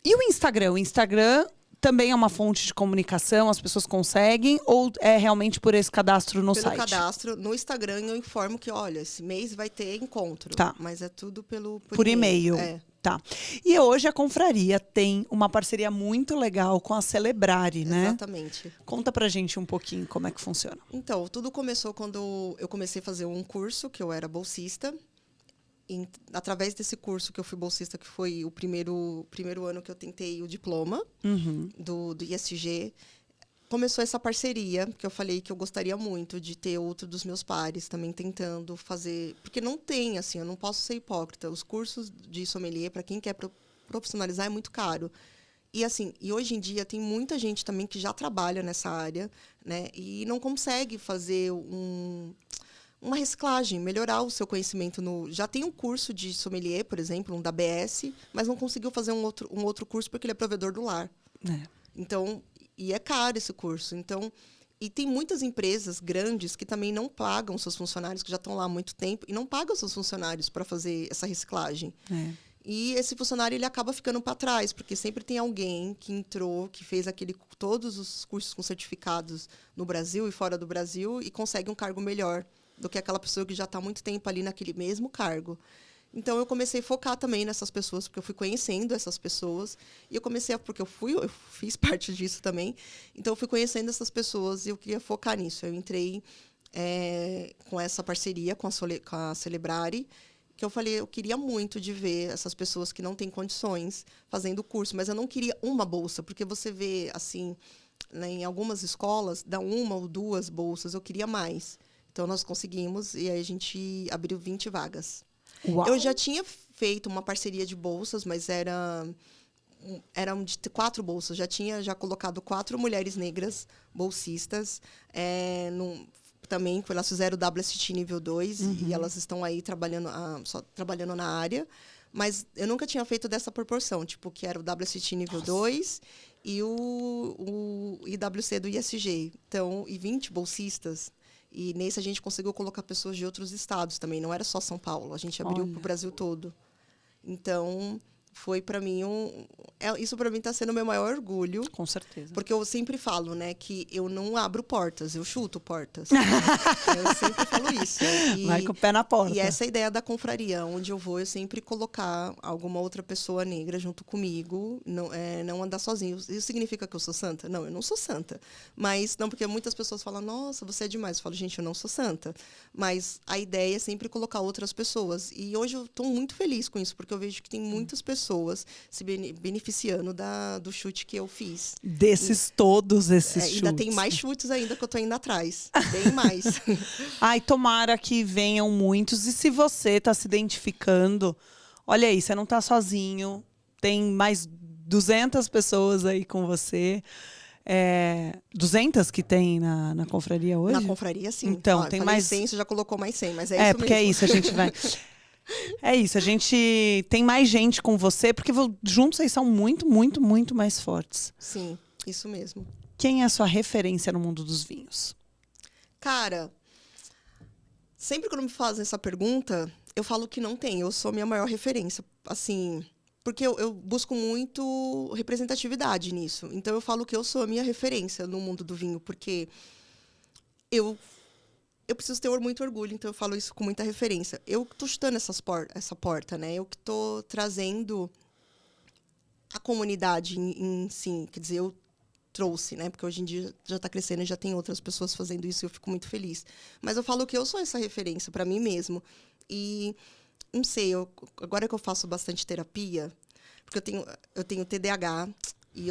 S1: E o Instagram? O Instagram também é uma fonte de comunicação, as pessoas conseguem, ou é realmente por esse cadastro no site?
S2: Pelo cadastro, no Instagram eu informo que, olha, esse mês vai ter encontro.
S1: Tá.
S2: Mas é tudo
S1: por e-mail. Tá. E hoje a confraria tem uma parceria muito legal com a Celebrare, né?
S2: Exatamente.
S1: Conta pra gente um pouquinho como é que funciona.
S2: Então, tudo começou quando eu comecei a fazer um curso, que eu era bolsista. E, através desse curso que eu fui bolsista, que foi o primeiro ano que eu tentei o diploma do ISG, começou essa parceria, que eu falei que eu gostaria muito de ter outro dos meus pares também tentando fazer. Porque não tem, assim, eu não posso ser hipócrita. Os cursos de sommelier, para quem quer profissionalizar, é muito caro. E, assim, e hoje em dia tem muita gente também que já trabalha nessa área, né? E não consegue fazer uma reciclagem, melhorar o seu conhecimento. Já tem um curso de sommelier, por exemplo, um da BS, mas não conseguiu fazer um outro curso porque ele é provedor do lar. Então, e é caro esse curso. Então, e tem muitas empresas grandes que também não pagam seus funcionários, que já estão lá há muito tempo, e não pagam seus funcionários para fazer essa reciclagem. E esse funcionário ele acaba ficando para trás, porque sempre tem alguém que entrou, que fez todos os cursos com certificados no Brasil e fora do Brasil e consegue um cargo melhor do que aquela pessoa que já está há muito tempo ali naquele mesmo cargo. Então, eu comecei a focar também nessas pessoas, porque eu fui conhecendo essas pessoas. E eu comecei porque eu fiz parte disso também. Então, eu fui conhecendo essas pessoas e eu queria focar nisso. Eu entrei com essa parceria com a Celebrare, que eu falei, eu queria muito de ver essas pessoas que não têm condições fazendo o curso, mas eu não queria uma bolsa, porque você vê, assim, né, em algumas escolas, dá 1 ou 2 bolsas, eu queria mais. Então, nós conseguimos, e aí a gente abriu 20 vagas.
S1: Uau.
S2: Eu já tinha feito uma parceria de bolsas, mas eram de 4 bolsas. Já colocado 4 mulheres negras bolsistas, também, elas fizeram o WSET nível 2, e elas estão aí só trabalhando na área. Mas eu nunca tinha feito dessa proporção, tipo, que era o WSET nível 2 e o IWC do ISG. Então, e 20 bolsistas. E nesse a gente conseguiu colocar pessoas de outros estados também, não era só São Paulo, a gente abriu para o Brasil todo. Então, foi para mim isso para mim está sendo o meu maior orgulho.
S1: Com certeza.
S2: Porque eu sempre falo, né, que eu não abro portas, eu chuto portas. Eu sempre falo isso.
S1: Vai com o pé na porta.
S2: E essa é a ideia da confraria, onde eu vou, eu sempre colocar alguma outra pessoa negra junto comigo, não andar sozinho. Isso significa que eu sou santa? Não, eu não sou santa. Mas, não, porque muitas pessoas falam, nossa, você é demais. Eu falo, gente, eu não sou santa. Mas a ideia é sempre colocar outras pessoas. E hoje eu estou muito feliz com isso, porque eu vejo que tem muitas pessoas se beneficiando do chute que eu fiz.
S1: Todos esses chutes.
S2: Ainda tem mais chutes ainda que eu tô indo atrás. Bem mais.
S1: Ai, tomara que venham muitos. E se você tá se identificando, olha aí, você não tá sozinho. Tem mais 200 pessoas aí com você. 200 que tem na confraria hoje?
S2: Na confraria, sim.
S1: Então, tem mais
S2: 100, você já colocou mais 100, mas é isso mesmo.
S1: Porque é isso, a gente vai... É isso, a gente tem mais gente com você, porque juntos vocês são muito, muito, muito mais fortes.
S2: Sim, isso mesmo.
S1: Quem é a sua referência no mundo dos vinhos?
S2: Cara, sempre quando me fazem essa pergunta, eu falo que não tem. Eu sou minha maior referência. Assim, porque eu busco muito representatividade nisso. Então, eu falo que eu sou a minha referência no mundo do vinho, porque eu preciso ter muito orgulho, então eu falo isso com muita referência. Eu que estou chutando essa porta, né? Eu que estou trazendo a comunidade em si. Quer dizer, eu trouxe, né? Porque hoje em dia já está crescendo e já tem outras pessoas fazendo isso e eu fico muito feliz. Mas eu falo que eu sou essa referência para mim mesmo. E, não sei, agora que eu faço bastante terapia, porque eu tenho TDAH, e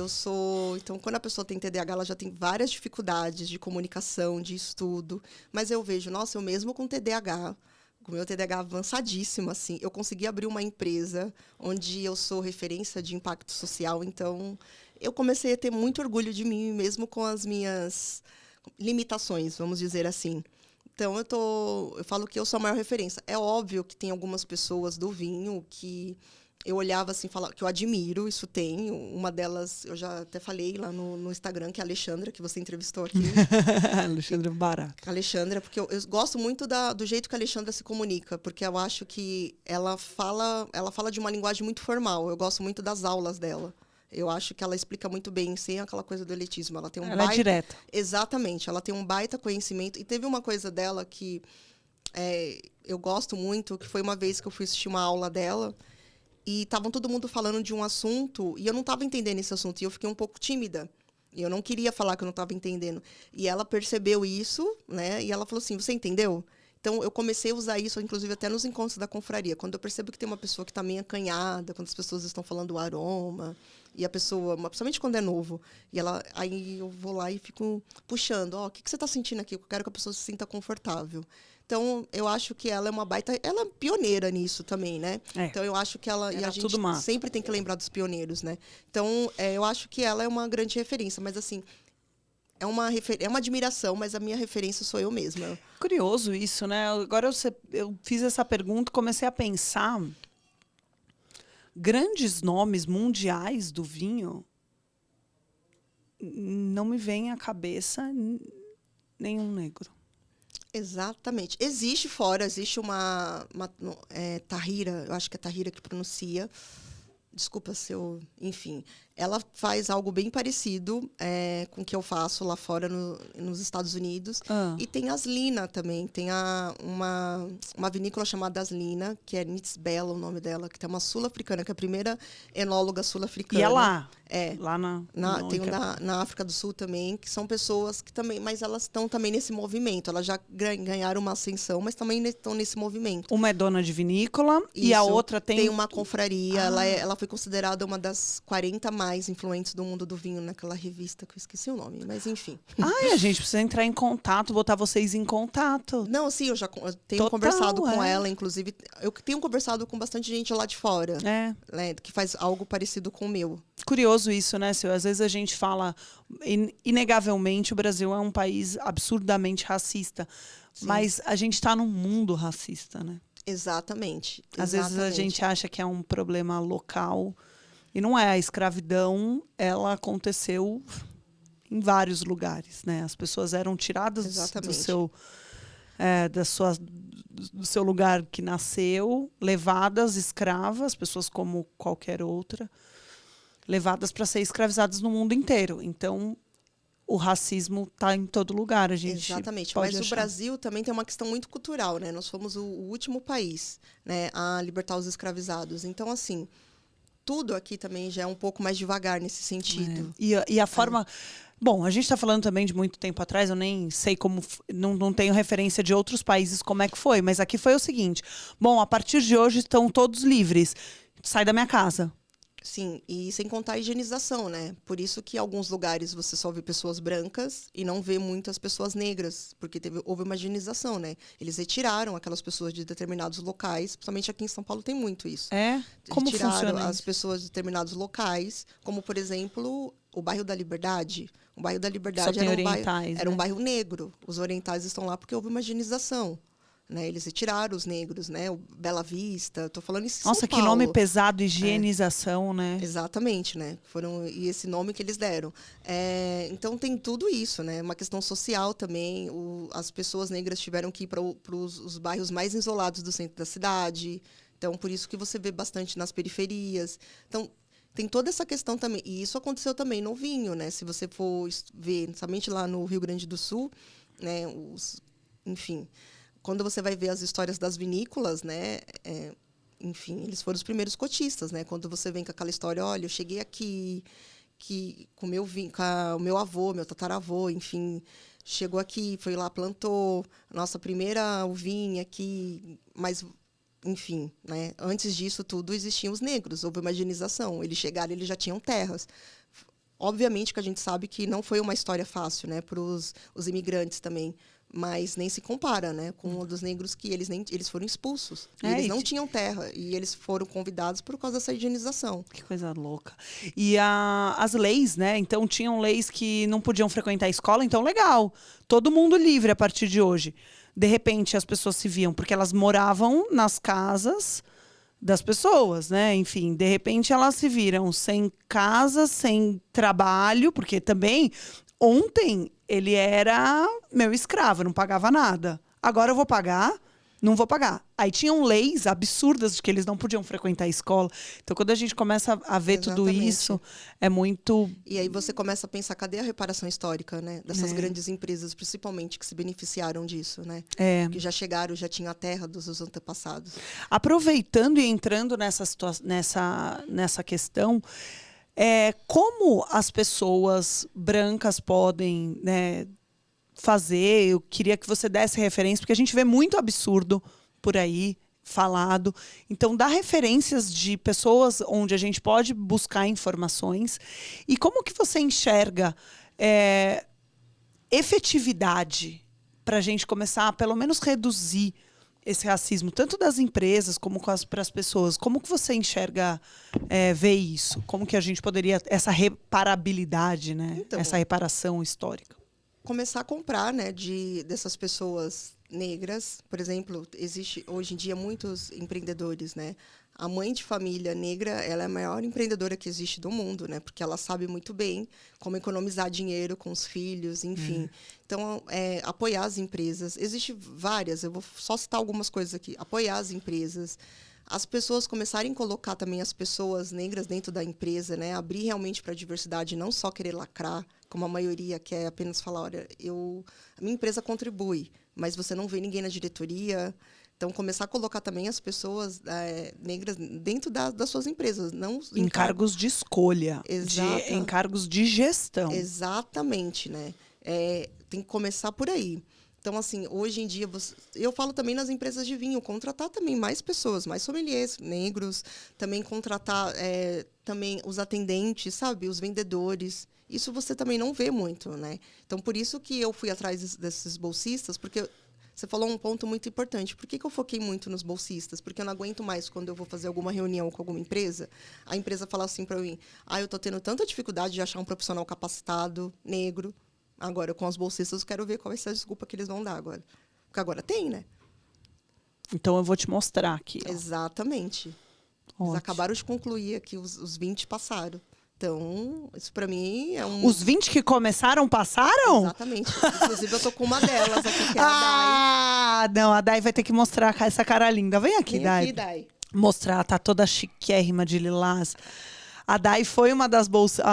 S2: então, quando a pessoa tem TDAH, ela já tem várias dificuldades de comunicação, de estudo. Mas eu vejo, nossa, eu mesmo com TDAH, com meu TDAH avançadíssimo, assim, eu consegui abrir uma empresa onde eu sou referência de impacto social. Então, eu comecei a ter muito orgulho de mim, mesmo com as minhas limitações, vamos dizer assim. Então, eu falo que eu sou a maior referência. É óbvio que tem algumas pessoas do vinho que eu olhava assim, falava que eu admiro, isso tem. Uma delas, eu já até falei lá no Instagram, que é a Alexandra, que você entrevistou aqui.
S1: Alexandra Bará.
S2: Alexandra, porque eu gosto muito do jeito que a Alexandra se comunica, porque eu acho que ela fala de uma linguagem muito formal. Eu gosto muito das aulas dela. Eu acho que ela explica muito bem, sem aquela coisa do elitismo. Ela tem
S1: ela é direta.
S2: Exatamente. Ela tem um baita conhecimento. E teve uma coisa dela que eu gosto muito, que foi uma vez que eu fui assistir uma aula dela, e estavam todo mundo falando de um assunto, e eu não estava entendendo esse assunto, e eu fiquei um pouco tímida. E eu não queria falar que eu não estava entendendo. E ela percebeu isso, né? E ela falou assim, você entendeu? Então, eu comecei a usar isso, inclusive, até nos encontros da confraria. Quando eu percebo que tem uma pessoa que está meio acanhada, quando as pessoas estão falando o aroma, e a pessoa, principalmente quando é novo, aí eu vou lá e fico puxando. O que você está sentindo aqui? Eu quero que a pessoa se sinta confortável. Então, eu acho que ela é uma baita... Ela é pioneira nisso também, né? Então, eu acho que ela... E a gente sempre tem que lembrar dos pioneiros, né? Então, eu acho que ela é uma grande referência. Mas, assim, é uma admiração, mas a minha referência sou eu mesma.
S1: Curioso isso, né? Agora eu fiz essa pergunta e comecei a pensar... Grandes nomes mundiais do vinho, não me vem à cabeça nenhum negro.
S2: Exatamente. Existe uma Tahira, eu acho que é Tahira que pronuncia. Desculpa se eu... Enfim, ela faz algo bem parecido com o que eu faço lá fora nos Estados Unidos. E tem Aslina também. Tem uma vinícola chamada Aslina, que é Nitzbella, o nome dela, que tem uma sul-africana, que é a primeira enóloga sul-africana.
S1: E é lá?
S2: É.
S1: Lá
S2: tem na África do Sul também, que são pessoas que também... Mas elas estão também nesse movimento. Elas já ganharam uma ascensão, mas também estão nesse movimento.
S1: Uma é dona de vinícola e a outra tem
S2: uma confraria. Ela foi considerada uma das 40 mais influentes do mundo do vinho naquela revista, que eu esqueci o nome, mas enfim.
S1: A gente precisa entrar em contato, botar vocês em contato.
S2: Não, sim, eu tenho conversado com ela, inclusive. Eu tenho conversado com bastante gente lá de fora, né, que faz algo parecido com o meu.
S1: Curioso isso, né, Sil? Às vezes a gente fala, inegavelmente, o Brasil é um país absurdamente racista, mas a gente está num mundo racista, né?
S2: Exatamente.
S1: Às vezes a gente acha que é um problema local e não é. A escravidão, ela aconteceu em vários lugares, né? As pessoas eram tiradas do seu lugar que nasceu, levadas escravas, pessoas como qualquer outra, levadas para ser escravizadas no mundo inteiro. Então, o racismo está em todo lugar, a gente
S2: Exatamente,
S1: pode
S2: mas
S1: achar.
S2: O Brasil também tem uma questão muito cultural, né? Nós fomos o último país, né, a libertar os escravizados. Então, assim, tudo aqui também já é um pouco mais devagar nesse sentido.
S1: E a forma... Bom, a gente está falando também de muito tempo atrás, eu nem sei como... Não tenho referência de outros países como é que foi, mas aqui foi o seguinte. Bom, a partir de hoje estão todos livres. Sai da minha casa.
S2: Sim, e sem contar a higienização, né? Por isso que em alguns lugares você só vê pessoas brancas e não vê muitas pessoas negras, porque houve uma higienização, né? Eles retiraram aquelas pessoas de determinados locais, principalmente aqui em São Paulo tem muito isso.
S1: Como
S2: retiraram
S1: funciona
S2: as pessoas de determinados locais, como, por exemplo, o bairro da Liberdade. O bairro da Liberdade era um bairro negro. Os orientais estão lá porque houve uma higienização. Né, eles retiraram os negros, né? O Bela Vista, tô falando isso em São Paulo.
S1: Nossa, que nome pesado, higienização, né?
S2: Exatamente, né? E esse nome que eles deram. Então tem tudo isso, né? Uma questão social também. As pessoas negras tiveram que ir para os bairros mais isolados do centro da cidade. Então, por isso que você vê bastante nas periferias. Então, tem toda essa questão também. E isso aconteceu também no vinho, né? Se você for ver, somente lá no Rio Grande do Sul, né? Enfim... Quando você vai ver as histórias das vinícolas, né? Enfim, eles foram os primeiros cotistas, né? Quando você vem com aquela história, olha, eu cheguei aqui com o meu avô, meu tataravô, enfim, chegou aqui, foi lá, plantou nossa primeira uvinha aqui, mas, enfim, né? Antes disso tudo existiam os negros, houve uma higienização. Eles chegaram, eles já tinham terras. Obviamente que a gente sabe que não foi uma história fácil, né? Para os imigrantes também. Mas nem se compara, né, com o dos negros que eles foram expulsos. Eles não tinham terra e eles foram convidados por causa dessa higienização.
S1: Que coisa louca. E as leis, né? Então tinham leis que não podiam frequentar a escola, então legal. Todo mundo livre a partir de hoje. De repente as pessoas se viam porque elas moravam nas casas das pessoas, né? Enfim, de repente elas se viram sem casa, sem trabalho, porque também ontem ele era meu escravo, não pagava nada. Agora eu vou pagar? Não vou pagar. Aí tinham leis absurdas de que eles não podiam frequentar a escola. Então, quando a gente começa a ver tudo isso, é muito...
S2: E aí você começa a pensar, cadê a reparação histórica, né? Dessas grandes empresas, principalmente, que se beneficiaram disso, né? Que já chegaram, já tinham a terra dos antepassados.
S1: Aproveitando e entrando nessa questão... como as pessoas brancas podem, né, fazer, eu queria que você desse referência, porque a gente vê muito absurdo por aí falado. Então, dá referências de pessoas onde a gente pode buscar informações. E como que você enxerga efetividade para a gente começar a, pelo menos, reduzir esse racismo, tanto das empresas como para as pessoas? Como que você enxerga, ver isso? Como que a gente poderia, essa reparabilidade, né?
S2: Então,
S1: essa reparação histórica?
S2: Começar a comprar, né, dessas pessoas negras. Por exemplo, existe hoje em dia muitos empreendedores, né? A mãe de família negra, ela é a maior empreendedora que existe do mundo, né? Porque ela sabe muito bem como economizar dinheiro com os filhos, enfim. Então, apoiar as empresas. Existem várias, eu vou só citar algumas coisas aqui. Apoiar as empresas. As pessoas começarem a colocar também as pessoas negras dentro da empresa, né? Abrir realmente para a diversidade, não só querer lacrar, como a maioria quer apenas falar, olha, a minha empresa contribui, mas você não vê ninguém na diretoria. Então, começar a colocar também as pessoas negras dentro das suas empresas. Não
S1: em cargos de escolha, em cargos de gestão.
S2: Exatamente, né? Tem que começar por aí. Então, assim, hoje em dia, eu falo também nas empresas de vinho, contratar também mais pessoas, mais sommeliers negros, também contratar também os atendentes, sabe? Os vendedores. Isso você também não vê muito, né? Então, por isso que eu fui atrás desses bolsistas, porque você falou um ponto muito importante. Por que eu foquei muito nos bolsistas? Porque eu não aguento mais, quando eu vou fazer alguma reunião com alguma empresa, a empresa fala assim para mim, eu estou tendo tanta dificuldade de achar um profissional capacitado, negro. Agora, com os bolsistas, eu quero ver qual vai ser a desculpa que eles vão dar agora. Porque agora tem, né?
S1: Então, eu vou te mostrar aqui. Ó.
S2: Exatamente.
S1: Ótimo.
S2: Eles acabaram de concluir aqui, os 20 passaram. Então, isso para mim é um...
S1: Os 20 que começaram, passaram?
S2: Exatamente. Inclusive, eu tô com uma delas aqui, que é a
S1: Dai. Não, a Dai vai ter que mostrar essa cara linda. Vem aqui,
S2: Dai.
S1: Dai.
S2: Vem aqui, Dai.
S1: Mostrar, tá toda chiquérrima de lilás. A Dai foi uma das bolsas...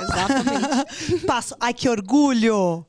S2: Exatamente.
S1: Ai, que orgulho!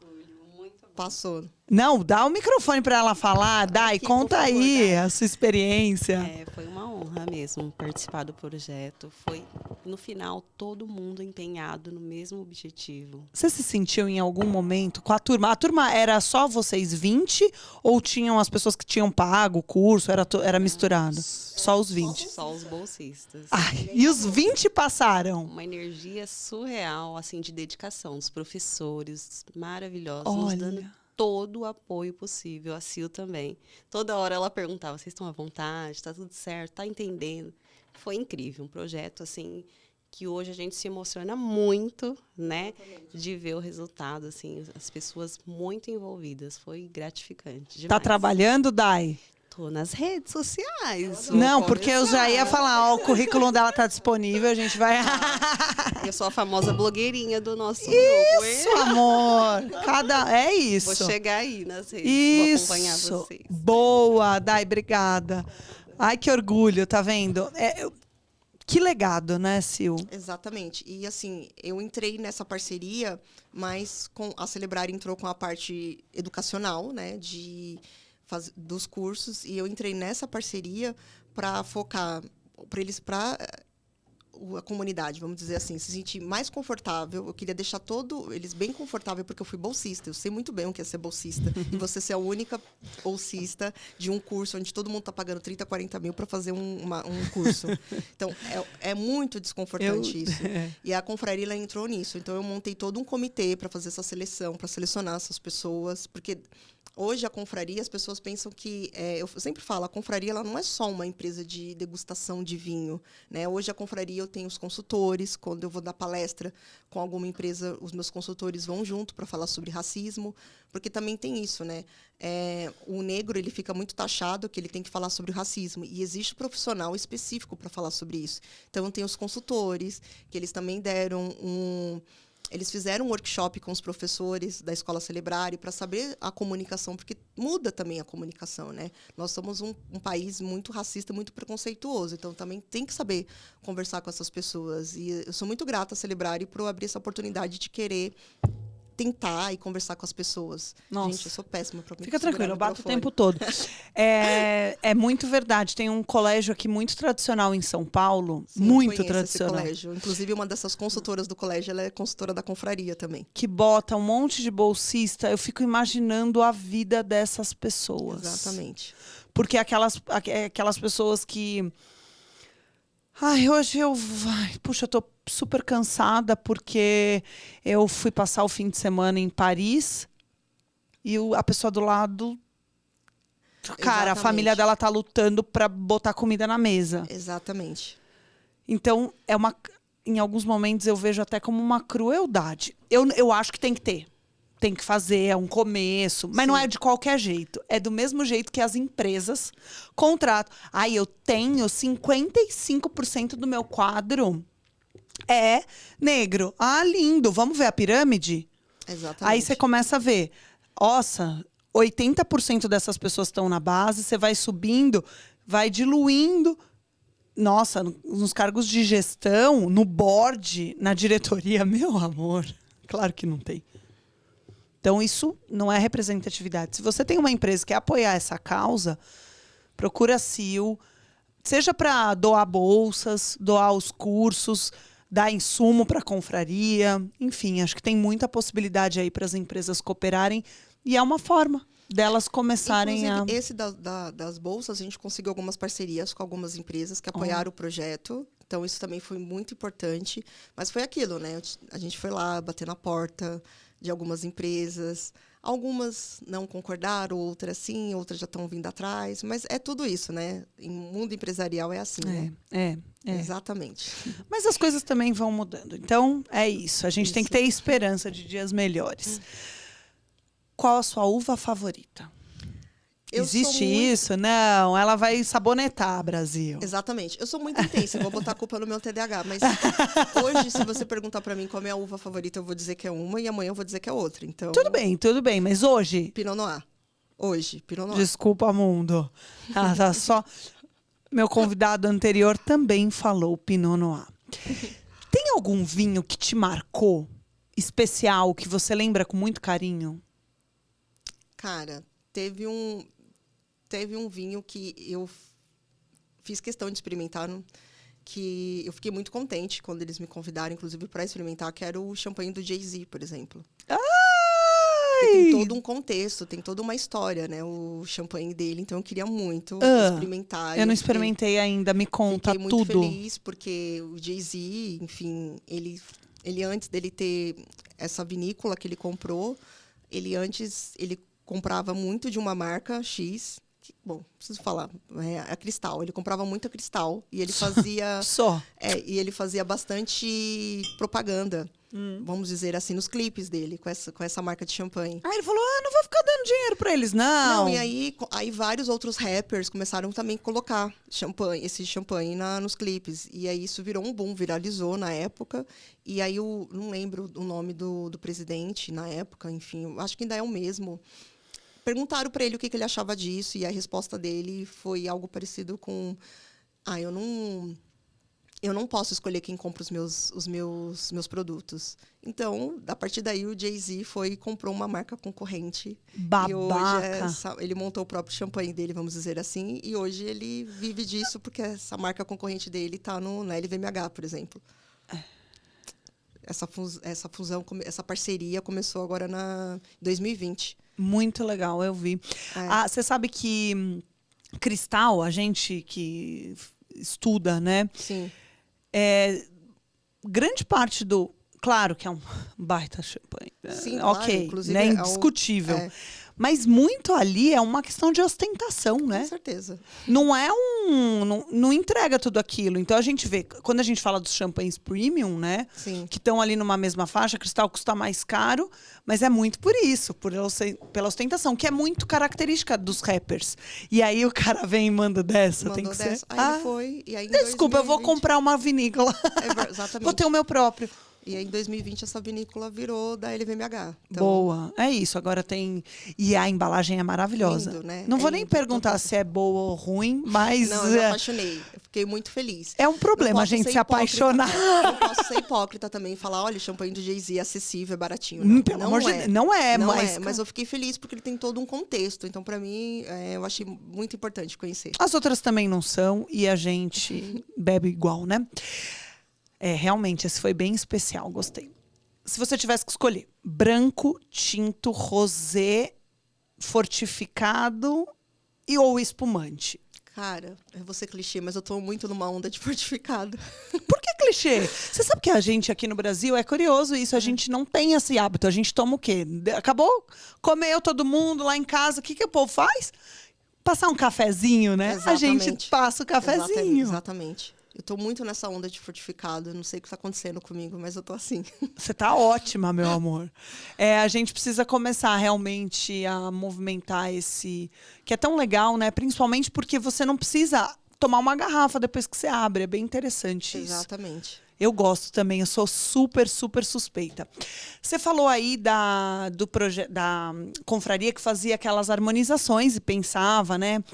S2: Passou.
S1: Não, dá o microfone para ela falar. Dai,
S2: aqui,
S1: conta
S2: por favor,
S1: aí
S2: Dai.
S1: a sua experiência.
S3: Foi uma honra mesmo participar do projeto. Foi, no final, todo mundo empenhado no mesmo objetivo.
S1: Você se sentiu em algum momento com a turma? A turma era só vocês 20 ou tinham as pessoas que tinham pago o curso? Era misturado? Só os 20.
S3: Só os bolsistas.
S1: Ai, e os 20 passaram?
S3: Uma energia surreal, assim, de dedicação dos professores maravilhosos,
S1: Olha.
S3: nos dando todo o apoio possível. A Sil também. Toda hora ela perguntava, vocês estão à vontade? Está tudo certo? Está entendendo? Foi incrível. Um projeto, assim, que hoje a gente se emociona muito, né? De ver o resultado, assim, as pessoas muito envolvidas. Foi gratificante demais.
S1: Tá trabalhando, Dai?
S3: Tô nas redes sociais.
S1: Não, porque eu já ia falar, o currículo dela tá disponível, a gente vai...
S3: Eu sou a famosa blogueirinha do nosso grupo.
S1: Isso, amor! É isso.
S3: Vou chegar aí nas redes,
S1: Isso.
S3: vou acompanhar vocês.
S1: Boa, Dai, obrigada. Ai, que orgulho, tá vendo? Que legado, né, Sil?
S2: Exatamente. E, assim, eu entrei nessa parceria, mas a Celebrar entrou com a parte educacional, né, dos cursos, e eu entrei nessa parceria para focar para a comunidade, vamos dizer assim, se sentir mais confortável. Eu queria deixar eles bem confortável, porque eu fui bolsista. Eu sei muito bem o que é ser bolsista. E você ser a única bolsista de um curso onde todo mundo está pagando 30, 40 mil para fazer um curso. Então, é muito desconfortante isso. E a confraria ela entrou nisso. Então, eu montei todo um comitê para fazer essa seleção, para selecionar essas pessoas, porque... Hoje, a confraria, as pessoas pensam que... eu sempre falo, a confraria ela não é só uma empresa de degustação de vinho, né? Hoje, a confraria, eu tenho os consultores. Quando eu vou dar palestra com alguma empresa, os meus consultores vão junto para falar sobre racismo, porque também tem isso, né? O negro ele fica muito taxado que ele tem que falar sobre o racismo, e existe um profissional específico para falar sobre isso. Então, tem os consultores, que eles também deram Eles fizeram um workshop com os professores da Escola Celebrar para saber a comunicação, porque muda também a comunicação, né? Nós somos um país muito racista, muito preconceituoso, então também tem que saber conversar com essas pessoas. E eu sou muito grata a Celebrar por abrir essa oportunidade de querer tentar e conversar com as pessoas.
S1: Nossa.
S2: Gente, eu sou péssima pra
S1: Fica tranquilo, eu bato o
S2: microfone.
S1: tempo todo. É muito verdade. Tem um colégio aqui muito tradicional em São Paulo.
S2: Sim,
S1: muito
S2: conheço
S1: tradicional.
S2: esse colégio. Inclusive, uma dessas consultoras do colégio, ela é consultora da confraria também.
S1: Que bota um monte de bolsista. Eu fico imaginando a vida dessas pessoas.
S2: Exatamente.
S1: Porque aquelas pessoas que... Ai, hoje puxa, eu tô super cansada porque eu fui passar o fim de semana em Paris e a pessoa do lado... Cara, a
S2: Exatamente.
S1: família dela tá lutando pra botar comida na mesa.
S2: Exatamente.
S1: Então, em alguns momentos eu vejo até como uma crueldade. Eu acho que tem que ter. Tem que fazer, é um começo. Mas não
S2: Sim.
S1: é de qualquer jeito. É do mesmo jeito que as empresas contratam. Aí eu tenho 55% do meu quadro é negro. Ah, lindo. Vamos ver a pirâmide?
S2: Exatamente.
S1: Aí você começa a ver. Nossa, 80% dessas pessoas estão na base. Você vai subindo, vai diluindo. Nossa, nos cargos de gestão, no board, na diretoria, meu amor, claro que não tem. Então, isso não é representatividade. Se você tem uma empresa que quer apoiar essa causa, procura a CIL, seja para doar bolsas, doar os cursos, dar insumo para a confraria, enfim, acho que tem muita possibilidade aí para as empresas cooperarem e é uma forma delas começarem
S2: Inclusive,
S1: a...
S2: esse das bolsas, a gente conseguiu algumas parcerias com algumas empresas que apoiaram o projeto. Então, isso também foi muito importante. Mas foi aquilo, né? A gente foi lá bater na porta de algumas empresas. Algumas não concordaram, outras sim, outras já estão vindo atrás. Mas é tudo isso, né? Em mundo empresarial é assim, né?
S1: É.
S2: Exatamente.
S1: Mas as coisas também vão mudando. Então, é isso. A gente tem que ter esperança de dias melhores. Qual a sua uva favorita?
S2: Eu
S1: Existe
S2: sou muito-
S1: isso? Não, ela vai sabonetar, Brasil.
S2: Exatamente. Eu sou muito intensa, eu vou botar a culpa no meu TDAH. Mas hoje, se você perguntar pra mim qual é a minha uva favorita, eu vou dizer que é uma e amanhã eu vou dizer que é outra. Então,
S1: Tudo bem, mas hoje...
S2: Pinot Noir. Hoje, Pinot Noir.
S1: Desculpa, mundo. Tá só... Meu convidado anterior também falou Pinot Noir. Tem algum vinho que te marcou, especial, que você lembra com muito carinho?
S2: Cara, teve um vinho que eu fiz questão de experimentar, que eu fiquei muito contente quando eles me convidaram, inclusive, para experimentar, que era o champanhe do Jay-Z, por exemplo. Porque tem todo um contexto, tem toda uma história, né? O champanhe dele, então eu queria muito experimentar.
S1: Eu não experimentei ainda, me conta
S2: Fiquei muito
S1: tudo.
S2: feliz, porque o Jay-Z, enfim, ele antes dele ter essa vinícola que ele comprou, ele comprava muito de uma marca X, que, bom, preciso falar, a Cristal. Ele comprava muita Cristal e ele fazia...
S1: Só.
S2: E ele fazia bastante propaganda, vamos dizer assim, nos clipes dele, com essa marca de champanhe.
S1: Aí ele falou, não vou ficar dando dinheiro pra eles, não.
S2: Não, e aí vários outros rappers começaram também a colocar esse champanhe nos clipes. E aí isso virou um boom, viralizou na época. E aí eu não lembro o nome do presidente na época, enfim, eu acho que ainda é o mesmo. Perguntaram para ele o que ele achava disso, e a resposta dele foi algo parecido com... eu não posso escolher quem compra os meus produtos. Então, a partir daí, o Jay-Z foi e comprou uma marca concorrente.
S1: Babaca.
S2: E hoje ele montou o próprio champanhe dele, vamos dizer assim. E hoje ele vive disso, porque essa marca concorrente dele está na LVMH, por exemplo. Essa fusão, essa parceria começou agora em 2020.
S1: Muito legal, eu vi. Você sabe que Cristal, a gente que estuda, né?
S2: Sim.
S1: Grande parte do... Claro que é um baita champanhe.
S2: Sim,
S1: ok,
S2: claro, inclusive
S1: né? Indiscutível.
S2: É.
S1: Mas muito ali é uma questão de ostentação, né?
S2: Com certeza.
S1: Não é não entrega tudo aquilo. Então a gente vê, quando a gente fala dos champanhes premium, né?
S2: Sim.
S1: Que estão ali numa mesma faixa, Cristal custa mais caro, mas é muito por isso, pela ostentação, que é muito característica dos rappers. E aí o cara vem e manda dessa, tem que ser.
S2: Aí ele foi, e aí em
S1: Desculpa, eu vou
S2: 2020
S1: comprar uma vinícola.
S2: Exatamente.
S1: Vou ter o meu próprio.
S2: E aí, em 2020, essa vinícola virou da LVMH. Então,
S1: Boa. É isso, agora tem... E a embalagem é maravilhosa.
S2: lindo, né?
S1: Não
S2: É
S1: vou nem
S2: lindo,
S1: perguntar
S2: tudo.
S1: se é boa ou ruim, mas
S2: Não, eu me apaixonei. Eu fiquei muito feliz.
S1: é um problema
S2: Não
S1: a
S2: posso
S1: gente
S2: ser
S1: se apaixonar.
S2: Não posso ser hipócrita também e falar, olha, o champanhe do Jay-Z é acessível, é baratinho. Não,
S1: Pelo
S2: não
S1: amor de
S2: é.
S1: Deus, não é,
S2: Não
S1: mas...
S2: é, mas eu fiquei feliz porque ele tem todo um contexto. Então, pra mim, eu achei muito importante conhecer.
S1: As outras também não são e a gente bebe igual, né? É, realmente, esse foi bem especial, gostei. Se você tivesse que escolher branco, tinto, rosé, fortificado ou espumante.
S2: Cara, eu vou ser clichê, mas eu tô muito numa onda de fortificado.
S1: Por que clichê? Você sabe que a gente aqui no Brasil, é curioso isso, a gente não tem esse hábito. A gente toma o quê? Acabou? Comeu todo mundo lá em casa, o que o povo faz? Passar um cafezinho, né?
S2: Exatamente.
S1: A gente passa o cafezinho.
S2: Exatamente. Eu tô muito nessa onda de fortificado. Eu não sei o que tá acontecendo comigo, mas eu tô assim.
S1: Você tá ótima, meu amor. A gente precisa começar realmente a movimentar esse... Que é tão legal, né? Principalmente porque você não precisa tomar uma garrafa depois que você abre. É bem interessante isso.
S2: Exatamente.
S1: Eu gosto também, eu sou super, super suspeita. Você falou aí da confraria que fazia aquelas harmonizações e pensava, né?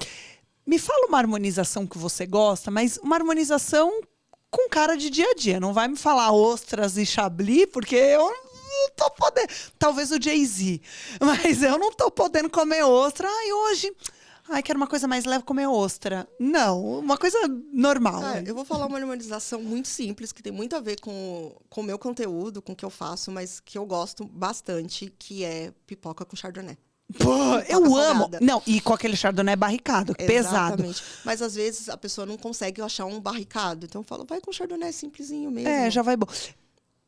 S1: Me fala uma harmonização que você gosta, mas uma harmonização com cara de dia a dia. Não vai me falar ostras e chablis, porque eu não tô podendo. Talvez o Jay-Z, mas eu não tô podendo comer ostra. Ai, hoje... Ai, quero uma coisa mais leve, comer ostra. Não, uma coisa normal.
S2: Cara, eu vou falar uma harmonização muito simples, que tem muito a ver com o meu conteúdo, com o que eu faço, mas que eu gosto bastante, que é pipoca com chardonnay.
S1: Pô, eu amo.
S2: salgada.
S1: Não, e com aquele chardonnay barricado, pesado.
S2: Exatamente. Mas às vezes a pessoa não consegue achar um barricado. Então eu falo, vai com chardonnay simplesinho mesmo.
S1: Já vai bom.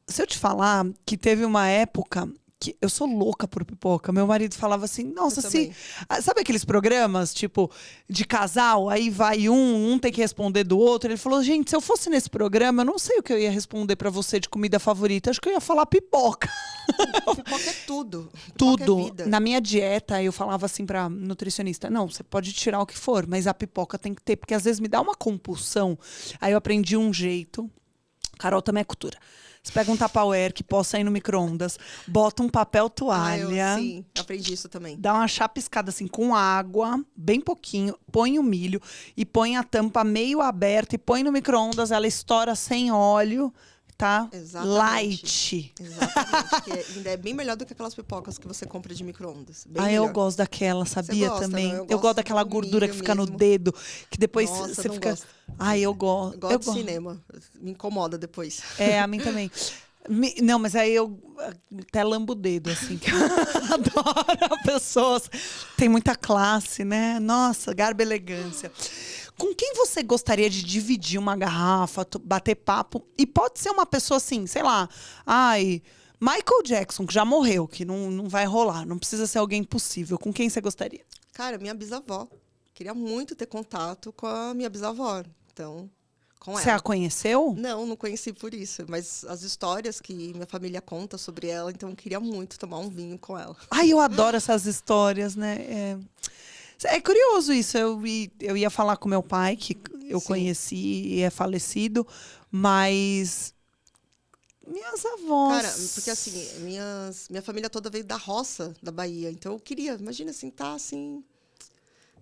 S1: Se eu te falar que teve uma época que eu sou louca por pipoca. Meu marido falava assim, nossa,
S2: Eu também.
S1: sabe aqueles programas, tipo, de casal, aí vai um tem que responder do outro. Ele falou, gente, se eu fosse nesse programa, eu não sei o que eu ia responder pra você de comida favorita. Acho que eu ia falar pipoca.
S2: Pipoca é tudo.
S1: Tudo.
S2: Pipoca é vida.
S1: Na minha dieta, eu falava assim pra nutricionista, não, você pode tirar o que for, mas a pipoca tem que ter, porque às vezes me dá uma compulsão. Aí eu aprendi um jeito. Carol também é cultura. Você pega um Tupperware que possa ir no micro-ondas, bota um papel toalha.
S2: Sim, aprendi isso também.
S1: Dá uma chapiscada assim com água, bem pouquinho, põe o milho e põe a tampa meio aberta e põe no micro-ondas, ela estoura sem óleo, tá?
S2: Exatamente.
S1: Light.
S2: Exatamente. Que ainda é bem melhor do que aquelas pipocas que você compra de micro-ondas. Bem
S1: Eu
S2: melhor.
S1: gosto daquela, sabia
S2: gosta,
S1: também?
S2: né? Eu
S1: Eu
S2: gosto
S1: gosto daquela
S2: do
S1: gordura que
S2: milho
S1: fica no
S2: mesmo.
S1: dedo, que depois
S2: Nossa,
S1: você
S2: não
S1: fica...
S2: gosto.
S1: Eu gosto.
S2: Eu gosto de cinema. Me incomoda depois.
S1: A mim também. Não, mas aí eu até lambo o dedo, assim, que eu adoro pessoas. Tem muita classe, né? Nossa, garbo e elegância. Com quem você gostaria de dividir uma garrafa, bater papo? E pode ser uma pessoa assim, sei lá, Michael Jackson, que já morreu, que não vai rolar. Não precisa ser alguém possível. Com quem você gostaria?
S2: Cara, minha bisavó. Queria muito ter contato com a minha bisavó. Então, com
S1: Você
S2: ela.
S1: a conheceu?
S2: Não conheci por isso. Mas as histórias que minha família conta sobre ela, então eu queria muito tomar um vinho com ela.
S1: Eu adoro essas histórias, né? É curioso isso. Eu ia falar com meu pai, que eu
S2: Sim.
S1: conheci e é falecido, mas minhas avós...
S2: Cara, porque assim, minha família toda veio da roça da Bahia. Então eu queria, imagina assim, tá assim,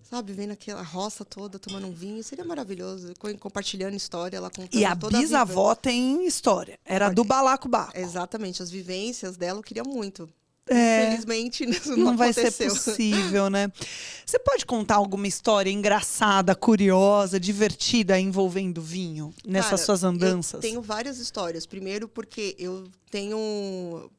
S2: sabe, vendo aquela roça toda, tomando um vinho. Seria maravilhoso. Compartilhando história, ela contando
S1: E a
S2: toda
S1: bisavó tem história. Era do balacobaco.
S2: Exatamente, as vivências dela eu queria muito.
S1: É.
S2: Infelizmente, isso
S1: Não
S2: não
S1: vai ser
S2: aconteceu.
S1: possível, né? Você pode contar alguma história engraçada, curiosa, divertida envolvendo vinho nessas
S2: Cara,
S1: suas andanças?
S2: Eu tenho várias histórias. Primeiro porque eu tenho...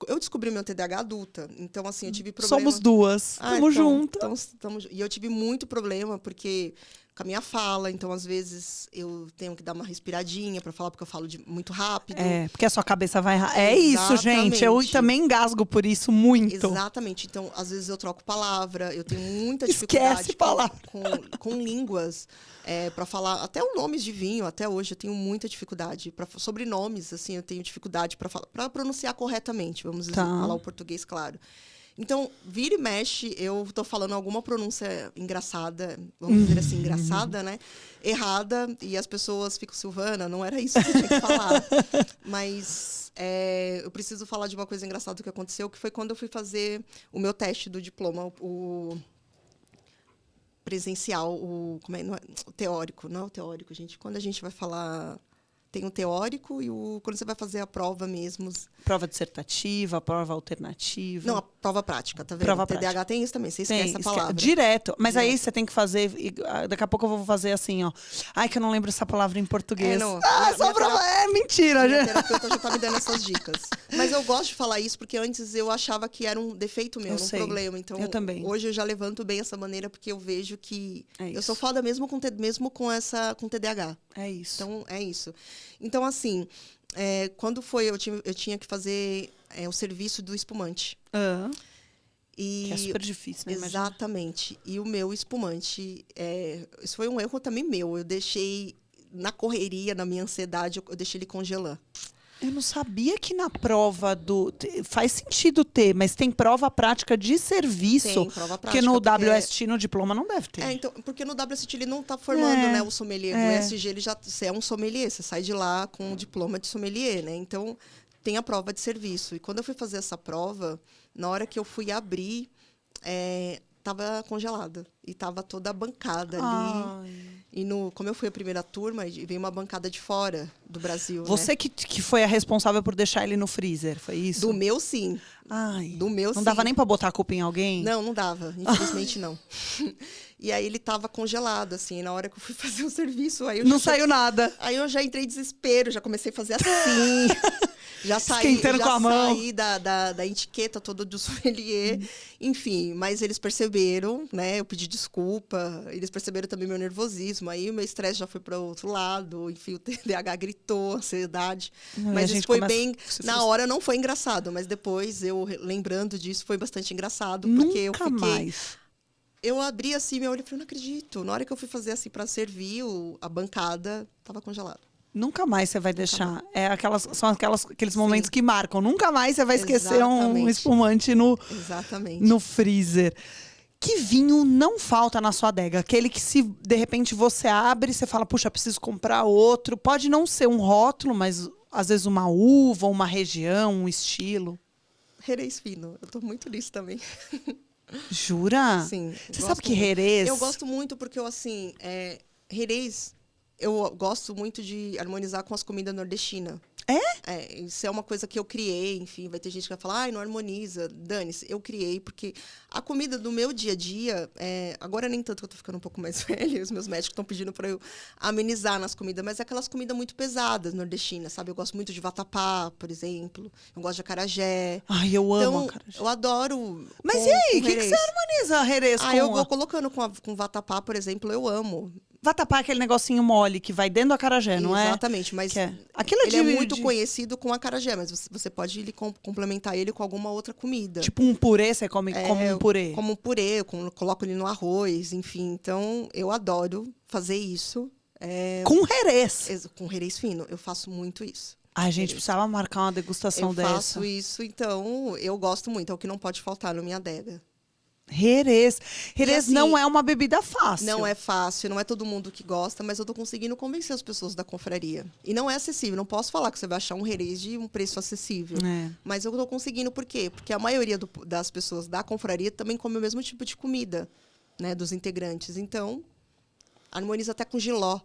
S2: Eu descobri meu TDAH adulta. Então, assim, eu tive problema...
S1: Somos duas. Tamo
S2: então,
S1: juntas.
S2: E eu tive muito problema porque... Com a minha fala, então às vezes eu tenho que dar uma respiradinha para falar porque eu falo muito rápido.
S1: Porque a sua cabeça vai... É isso, gente. Eu
S2: Exatamente.
S1: também engasgo por isso muito.
S2: Exatamente. Então, às vezes eu troco palavra, eu tenho muita
S1: Esquece
S2: dificuldade
S1: palavra.
S2: com línguas para falar. Até os nomes de vinho, até hoje eu tenho muita dificuldade. Sobrenomes, assim, eu tenho dificuldade para pronunciar corretamente, vamos dizer,
S1: Tá.
S2: falar o português claro. Então, vira e mexe, eu tô falando alguma pronúncia engraçada, vamos dizer assim, engraçada, né? Errada, e as pessoas ficam, Silvana, não era isso que você tinha que falar. Mas eu preciso falar de uma coisa engraçada que aconteceu, que foi quando eu fui fazer o meu teste do diploma, o presencial, o teórico. Não é o teórico, gente. Quando a gente vai falar... Tem o teórico e quando você vai fazer a prova mesmo.
S1: Prova dissertativa, prova alternativa.
S2: Não, a prova prática, tá vendo?
S1: Prova
S2: o TDAH
S1: prática.
S2: tem isso também, você esquece a palavra.
S1: Direto. Mas aí
S2: Direto.
S1: você tem que fazer... Daqui a pouco eu vou fazer assim, ó. Ai, que eu não lembro essa palavra em português. Mentira.
S2: Minha terapeuta já tá me dando essas dicas. Mas eu gosto de falar isso porque antes eu achava que era um defeito meu, um problema. Então,
S1: eu também.
S2: Hoje eu já levanto bem essa maneira porque eu vejo que eu
S1: isso.
S2: sou foda mesmo com TDAH.
S1: É isso.
S2: Então, é isso. Então, assim, quando foi, eu tinha que fazer o serviço do espumante.
S1: Que é super difícil, né?
S2: Exatamente. E o meu espumante, isso foi um erro também meu. Eu deixei, na correria, na minha ansiedade, eu deixei ele congelar.
S1: Eu não sabia que na prova faz sentido ter, mas tem prova prática de serviço.
S2: Tem prova prática.
S1: Porque no WST, no diploma, não deve ter.
S2: Então, porque no WST ele não está formando, né, o sommelier. No ESG ele você é um sommelier, você sai de lá com o diploma de sommelier, né? Então, tem a prova de serviço. E quando eu fui fazer essa prova, na hora que eu fui abrir, estava congelada. E estava toda a bancada ali. E como eu fui a primeira turma, veio uma bancada de fora do Brasil.
S1: Você, né? que foi a responsável por deixar ele no freezer, foi isso?
S2: Do meu, sim. Do meu,
S1: não dava nem para botar a culpa em alguém?
S2: Não dava. Infelizmente, não. E aí ele estava congelado, assim. Na hora que eu fui fazer o serviço... Aí
S1: não saiu nada.
S2: Aí eu já entrei em desespero, já comecei a fazer assim... Já saí da etiqueta toda do sommelier. Enfim, mas eles perceberam, né? Eu pedi desculpa. Eles perceberam também meu nervosismo. Aí o meu estresse já foi para o outro lado. Enfim, o TDAH gritou, ansiedade. Mas isso foi bem... Na hora não foi engraçado, mas depois, eu lembrando disso, foi bastante engraçado. Porque eu fiquei...
S1: mais.
S2: Eu abri assim, meu olho e falei, não acredito. Na hora que eu fui fazer assim para servir, a bancada estava congelada.
S1: Nunca mais você vai deixar. São aqueles momentos que marcam. Nunca mais você vai esquecer um espumante no freezer. Que vinho não falta na sua adega? Aquele que, se de repente você abre, você fala, puxa, preciso comprar outro. Pode não ser um rótulo, mas às vezes uma uva, uma região, um estilo.
S2: Jerez fino. Eu tô muito nisso também.
S1: Jura?
S2: Sim.
S1: Você sabe que Jerez...
S2: Eu gosto muito porque, assim, Jerez... Eu gosto muito de harmonizar com as comidas nordestinas. Isso é uma coisa que eu criei, enfim, vai ter gente que vai falar, não harmoniza, dane-se. Eu criei, porque a comida do meu dia a dia, agora nem tanto que eu tô ficando um pouco mais velha, os meus médicos estão pedindo para eu amenizar nas comidas, mas é aquelas comidas muito pesadas nordestinas, sabe? Eu gosto muito de vatapá, por exemplo, eu gosto de acarajé.
S1: Ai, eu amo acarajé.
S2: Eu adoro.
S1: Mas e aí, o que você harmoniza Jerez com?
S2: Eu vou colocando com vatapá, por exemplo, eu amo.
S1: Vatapá é aquele negocinho mole que vai dentro do acarajé, não é?
S2: Exatamente, mas
S1: ele
S2: é muito conhecido com acarajé, mas você pode complementar ele com alguma outra comida.
S1: Tipo um purê, você come como um purê?
S2: Como um purê, coloco ele no arroz, enfim. Então, eu adoro fazer isso.
S1: Com Jerez?
S2: Com Jerez fino, eu faço muito isso.
S1: A gente precisava marcar uma degustação dessa.
S2: Eu faço isso, então, eu gosto muito. É o que não pode faltar na minha adega.
S1: Jerez assim, não é uma bebida fácil.
S2: Não é fácil, não é todo mundo que gosta, mas eu tô conseguindo convencer as pessoas da confraria. E não é acessível, não posso falar que você vai achar um Jerez de um preço acessível. Mas eu tô conseguindo, por quê? Porque a maioria das pessoas da confraria também come o mesmo tipo de comida, né, dos integrantes. Então, harmoniza até com jiló.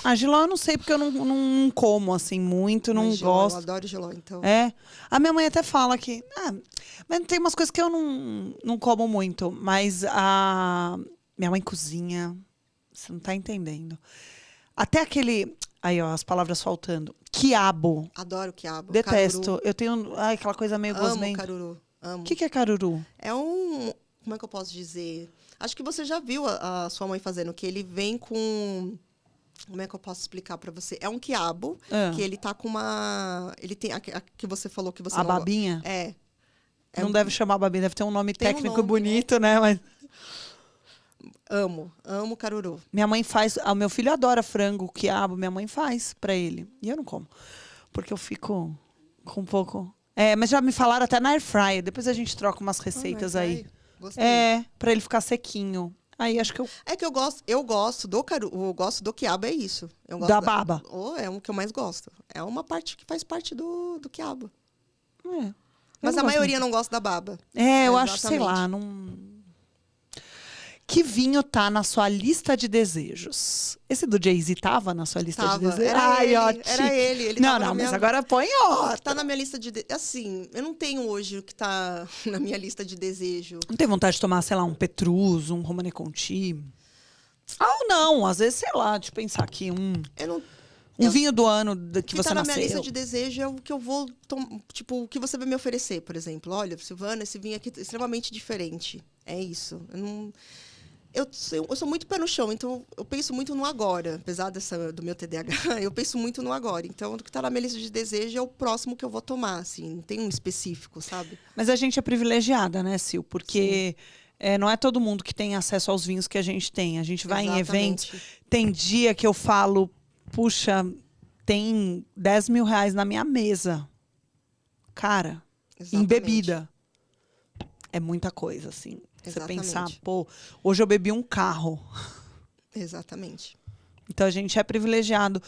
S1: A jiló eu não sei, porque eu não como, assim, muito, não gosto.
S2: Eu adoro jiló, então.
S1: A minha mãe até fala que... mas tem umas coisas que eu não como muito. Mas a minha mãe cozinha. Você não tá entendendo. Até aquele... Aí, ó, as palavras faltando. Quiabo.
S2: Adoro quiabo.
S1: Detesto.
S2: Caruru.
S1: Eu tenho... aquela coisa meio gosmenta.
S2: Amo caruru. Amo.
S1: O que é caruru?
S2: É um... Como é que eu posso dizer? Acho que você já viu a sua mãe fazendo. Que ele vem com... Como é que eu posso explicar pra você? É um quiabo, que ele tá com uma... Ele tem a que você falou que você
S1: a
S2: não...
S1: babinha?
S2: Não
S1: deve chamar babinha, deve ter um nome técnico bonito, né? Mas...
S2: Amo caruru.
S1: Minha mãe faz... O meu filho adora frango, quiabo, minha mãe faz pra ele. E eu não como. Porque eu fico com um pouco... Mas já me falaram até na air fryer. Depois a gente troca umas receitas aí.
S2: Gostei.
S1: Pra ele ficar sequinho. Aí acho que eu...
S2: É que eu gosto do quiabo, é isso. Eu gosto
S1: Da baba.
S2: É o que eu mais gosto. É uma parte que faz parte do quiabo.
S1: É.
S2: Mas a maioria não gosta da baba.
S1: Eu acho, sei lá, não... Que vinho tá na sua lista de desejos? Esse do Jay-Z tava na sua lista de desejos?
S2: Era ele. Ele
S1: não,
S2: tava
S1: não,
S2: na
S1: mas
S2: minha...
S1: agora põe outro.
S2: Tá na minha lista de... Assim, eu não tenho hoje o que tá na minha lista de desejo.
S1: Não tem vontade de tomar, sei lá, um Petrus, um Romanée Conti? Ou não, às vezes, sei lá, de pensar aqui, vinho do ano que você
S2: tá na
S1: nasceu.
S2: minha lista de desejo é o que eu vou... Tipo, o que você vai me oferecer, por exemplo. Olha, Silvana, esse vinho aqui é extremamente diferente. É isso. Eu não... Eu sou muito pé no chão, então eu penso muito no agora. Apesar do meu TDAH, eu penso muito no agora. Então, o que está na minha lista de desejo é o próximo que eu vou tomar, assim. Não tem um específico, sabe?
S1: Mas a gente é privilegiada, né, Sil? Porque não é todo mundo que tem acesso aos vinhos que a gente tem. A gente vai em eventos. Tem dia que eu falo, puxa, tem 10 mil reais na minha mesa. Cara, em bebida. É muita coisa, assim. Você pensar, pô, hoje eu bebi um carro.
S2: Exatamente.
S1: Então a gente é privilegiado.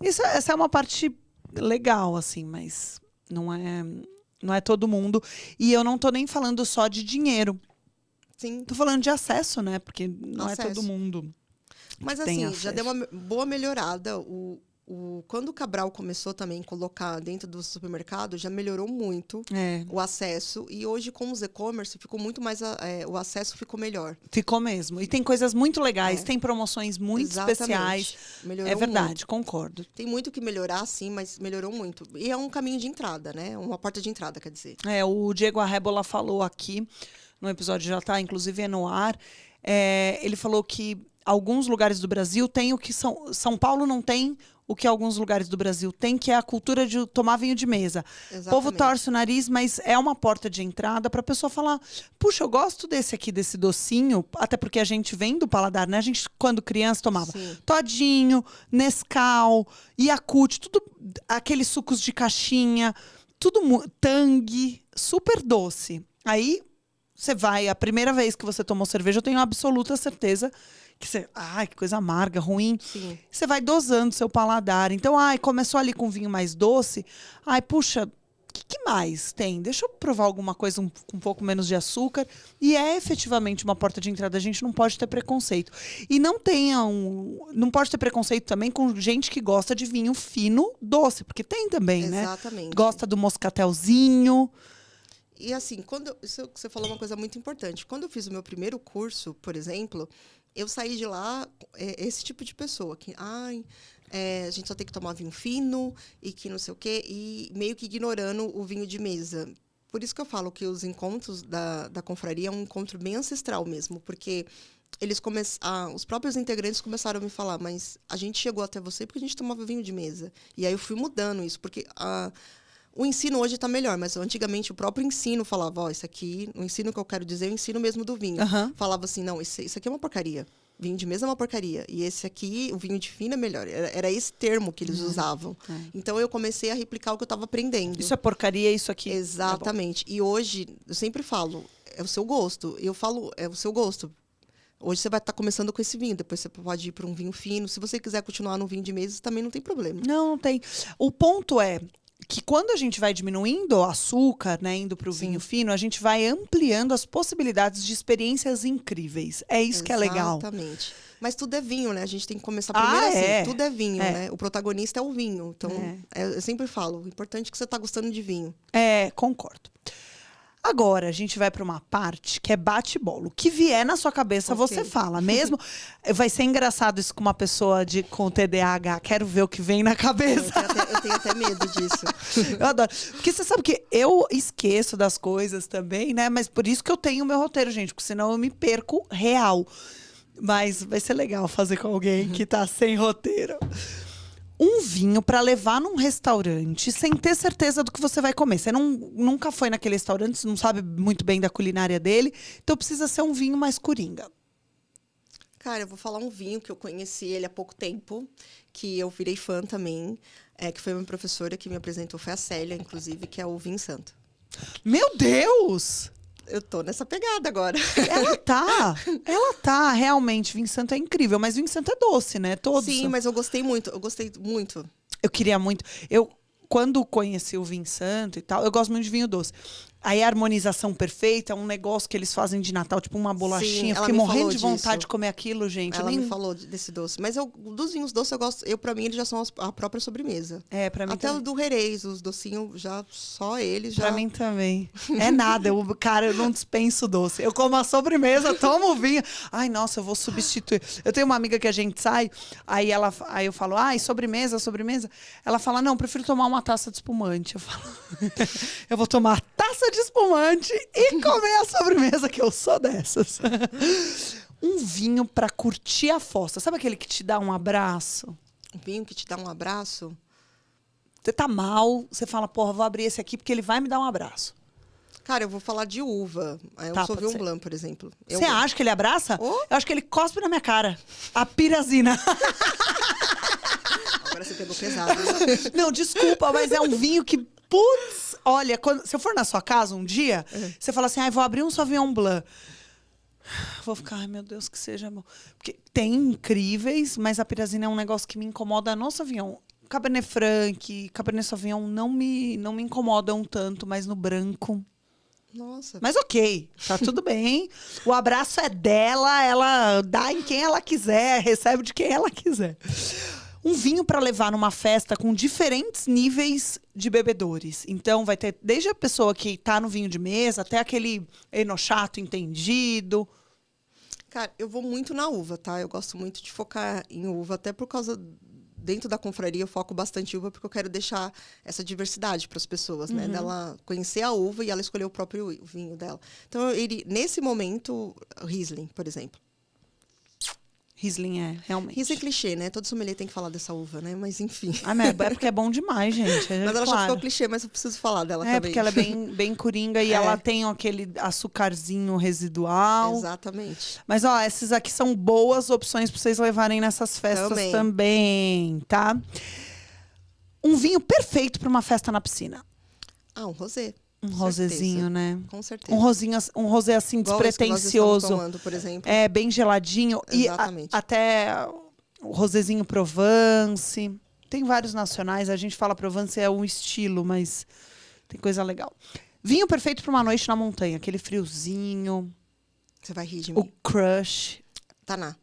S1: Essa é uma parte legal, assim, mas não é todo mundo. E eu não tô nem falando só de dinheiro.
S2: Sim.
S1: Tô falando de acesso, né? Porque não é todo mundo.
S2: Mas assim, já deu uma boa melhorada. Quando o Cabral começou também a colocar dentro do supermercado, já melhorou muito o acesso. E hoje, com os e-commerce, ficou muito mais... o acesso ficou melhor.
S1: Ficou mesmo. E tem coisas muito legais, tem promoções muito especiais.
S2: Melhorou
S1: é verdade,
S2: muito.
S1: Concordo.
S2: Tem muito que melhorar, sim, mas melhorou muito. E é um caminho de entrada, né? Uma porta de entrada, quer dizer.
S1: O Diego Arrebola falou aqui, no episódio já tá, inclusive, no ar. Ele falou que alguns lugares do Brasil têm o que São Paulo não tem o que alguns lugares do Brasil têm, que é a cultura de tomar vinho de mesa. O povo torce o nariz, mas é uma porta de entrada para a pessoa falar, puxa, eu gosto desse aqui, desse docinho, até porque a gente vem do paladar, né? A gente, quando criança, tomava Todinho, Nescau, Yakult, tudo aqueles sucos de caixinha, tudo Tang, super doce. Aí, você vai, a primeira vez que você tomou cerveja, eu tenho absoluta certeza que você... Ai, que coisa amarga, ruim.
S2: Sim.
S1: Você vai dosando seu paladar. Então, começou ali com vinho mais doce. Puxa, o que mais tem? Deixa eu provar alguma coisa com um pouco menos de açúcar. E é efetivamente uma porta de entrada. A gente não pode ter preconceito. E não pode ter preconceito também com gente que gosta de vinho fino doce. Porque tem também, né?
S2: Exatamente.
S1: Gosta do moscatelzinho.
S2: E assim, isso você falou uma coisa muito importante. Quando eu fiz o meu primeiro curso, por exemplo... Eu saí de lá, esse tipo de pessoa, que a gente só tem que tomar vinho fino e que não sei o quê, e meio que ignorando o vinho de mesa. Por isso que eu falo que os encontros da confraria é um encontro bem ancestral mesmo, porque os próprios integrantes começaram a me falar, mas a gente chegou até você porque a gente tomava vinho de mesa. E aí eu fui mudando isso, porque o ensino hoje está melhor, mas antigamente o próprio ensino falava, isso aqui, o ensino que eu quero dizer é o ensino mesmo do vinho. Falava assim, não, isso aqui é uma porcaria. Vinho de mesa é uma porcaria. E esse aqui, o vinho de fino é melhor. Era esse termo que eles usavam. Então, eu comecei a replicar o que eu estava aprendendo.
S1: Isso é porcaria, isso aqui...
S2: Exatamente. E hoje, eu sempre falo, é o seu gosto. Eu falo, é o seu gosto. Hoje você vai estar começando com esse vinho, depois você pode ir para um vinho fino. Se você quiser continuar no vinho de mesa, também não tem problema.
S1: Não tem. O ponto é que quando a gente vai diminuindo o açúcar, né, indo para o vinho fino, a gente vai ampliando as possibilidades de experiências incríveis. É isso que é legal.
S2: Exatamente. Mas tudo é vinho, né? A gente tem que começar primeiro assim. Tudo é vinho, né? O protagonista é o vinho. Então, eu sempre falo, o importante é que você está gostando de vinho.
S1: Concordo. Agora, a gente vai para uma parte que é bate-bola. O que vier na sua cabeça, você fala. Mesmo, vai ser engraçado isso com uma pessoa com TDAH. Quero ver o que vem na cabeça.
S2: Eu tenho até medo disso.
S1: Eu adoro. Porque você sabe que eu esqueço das coisas também, né? Mas por isso que eu tenho o meu roteiro, gente. Porque senão eu me perco real. Mas vai ser legal fazer com alguém que tá sem roteiro. Um vinho para levar num restaurante sem ter certeza do que você vai comer. Você nunca foi naquele restaurante, você não sabe muito bem da culinária dele. Então precisa ser um vinho mais coringa.
S2: Cara, eu vou falar um vinho que eu conheci ele há pouco tempo, que eu virei fã também. que foi uma professora que me apresentou, foi a Célia, inclusive, que é o vinho santo.
S1: Meu Deus!
S2: Eu tô nessa pegada agora.
S1: Ela tá, realmente. Vinho Santo é incrível, mas vinho Santo é doce, né? Todos.
S2: Sim, mas eu gostei muito.
S1: Eu queria muito. Quando conheci o vinho Santo e tal, eu gosto muito de vinho doce. Aí a harmonização perfeita é um negócio que eles fazem de Natal, tipo uma bolachinha.
S2: Sim,
S1: eu fiquei morrendo de vontade de comer aquilo, gente.
S2: Ela me falou desse doce. Mas dos vinhos doces, eu gosto. Pra mim, eles já são a própria sobremesa.
S1: Pra mim
S2: até
S1: também.
S2: o do Jerez, os docinhos, já só eles já.
S1: Pra mim também. É nada. Cara, eu não dispenso doce. Eu como a sobremesa, tomo o vinho. Ai, nossa, eu vou substituir. Eu tenho uma amiga que a gente sai, aí eu falo, sobremesa. Ela fala, não, prefiro tomar uma taça de espumante. Eu falo, eu vou tomar taça de espumante e comer a sobremesa, que eu sou dessas. Um vinho pra curtir a fossa. Sabe aquele que te dá um abraço?
S2: Um vinho que te dá um abraço?
S1: Você tá mal, você fala, porra, vou abrir esse aqui porque ele vai me dar um abraço.
S2: Cara, eu vou falar de uva. Eu Sauvignon Blanc, por exemplo.
S1: Você acha que ele abraça?
S2: Oh?
S1: Eu acho que ele cospe na minha cara. A pirazina.
S2: Agora você pegou pesado.
S1: Não, desculpa, mas é um vinho que, putz, olha, se eu for na sua casa um dia, você fala assim, vou abrir um Sauvignon Blanc. Vou ficar, ai meu Deus, que seja bom. Porque tem incríveis, mas a pirazina é um negócio que me incomoda no Sauvignon. Cabernet Franc, Cabernet Sauvignon não me incomodam tanto, mas no branco...
S2: Nossa.
S1: Mas ok, tá tudo bem. O abraço é dela, ela dá em quem ela quiser, recebe de quem ela quiser. Um vinho para levar numa festa com diferentes níveis de bebedores. Então vai ter desde a pessoa que tá no vinho de mesa até aquele enochato entendido.
S2: Cara, eu vou muito na uva, tá? Eu gosto muito de focar em uva, até por causa... Dentro da confraria, eu foco bastante em uva, porque eu quero deixar essa diversidade para as pessoas, né? Dela conhecer a uva e ela escolher o próprio vinho dela. Então, nesse momento, Riesling, por exemplo.
S1: Riesling realmente.
S2: Riesling é clichê, né? Todo sommelier tem que falar dessa uva, né? Mas, enfim.
S1: Mas é porque é bom demais, gente.
S2: Mas ela já ficou clichê, mas eu preciso falar dela também.
S1: Porque ela é bem coringa e ela tem aquele açucarzinho residual.
S2: Exatamente.
S1: Mas, essas aqui são boas opções para vocês levarem nessas festas também, tá? Um vinho perfeito para uma festa na piscina.
S2: Um rosé.
S1: Um rosézinho, né?
S2: Com certeza.
S1: Um rosé assim,
S2: igual
S1: despretensioso.
S2: Tomando, por exemplo.
S1: Bem geladinho.
S2: Exatamente.
S1: E até o rosézinho Provence. Tem vários nacionais. A gente fala Provence é um estilo, mas tem coisa legal. Vinho perfeito para uma noite na montanha. Aquele friozinho.
S2: Você vai rir de mim.
S1: O crush.
S2: Taná.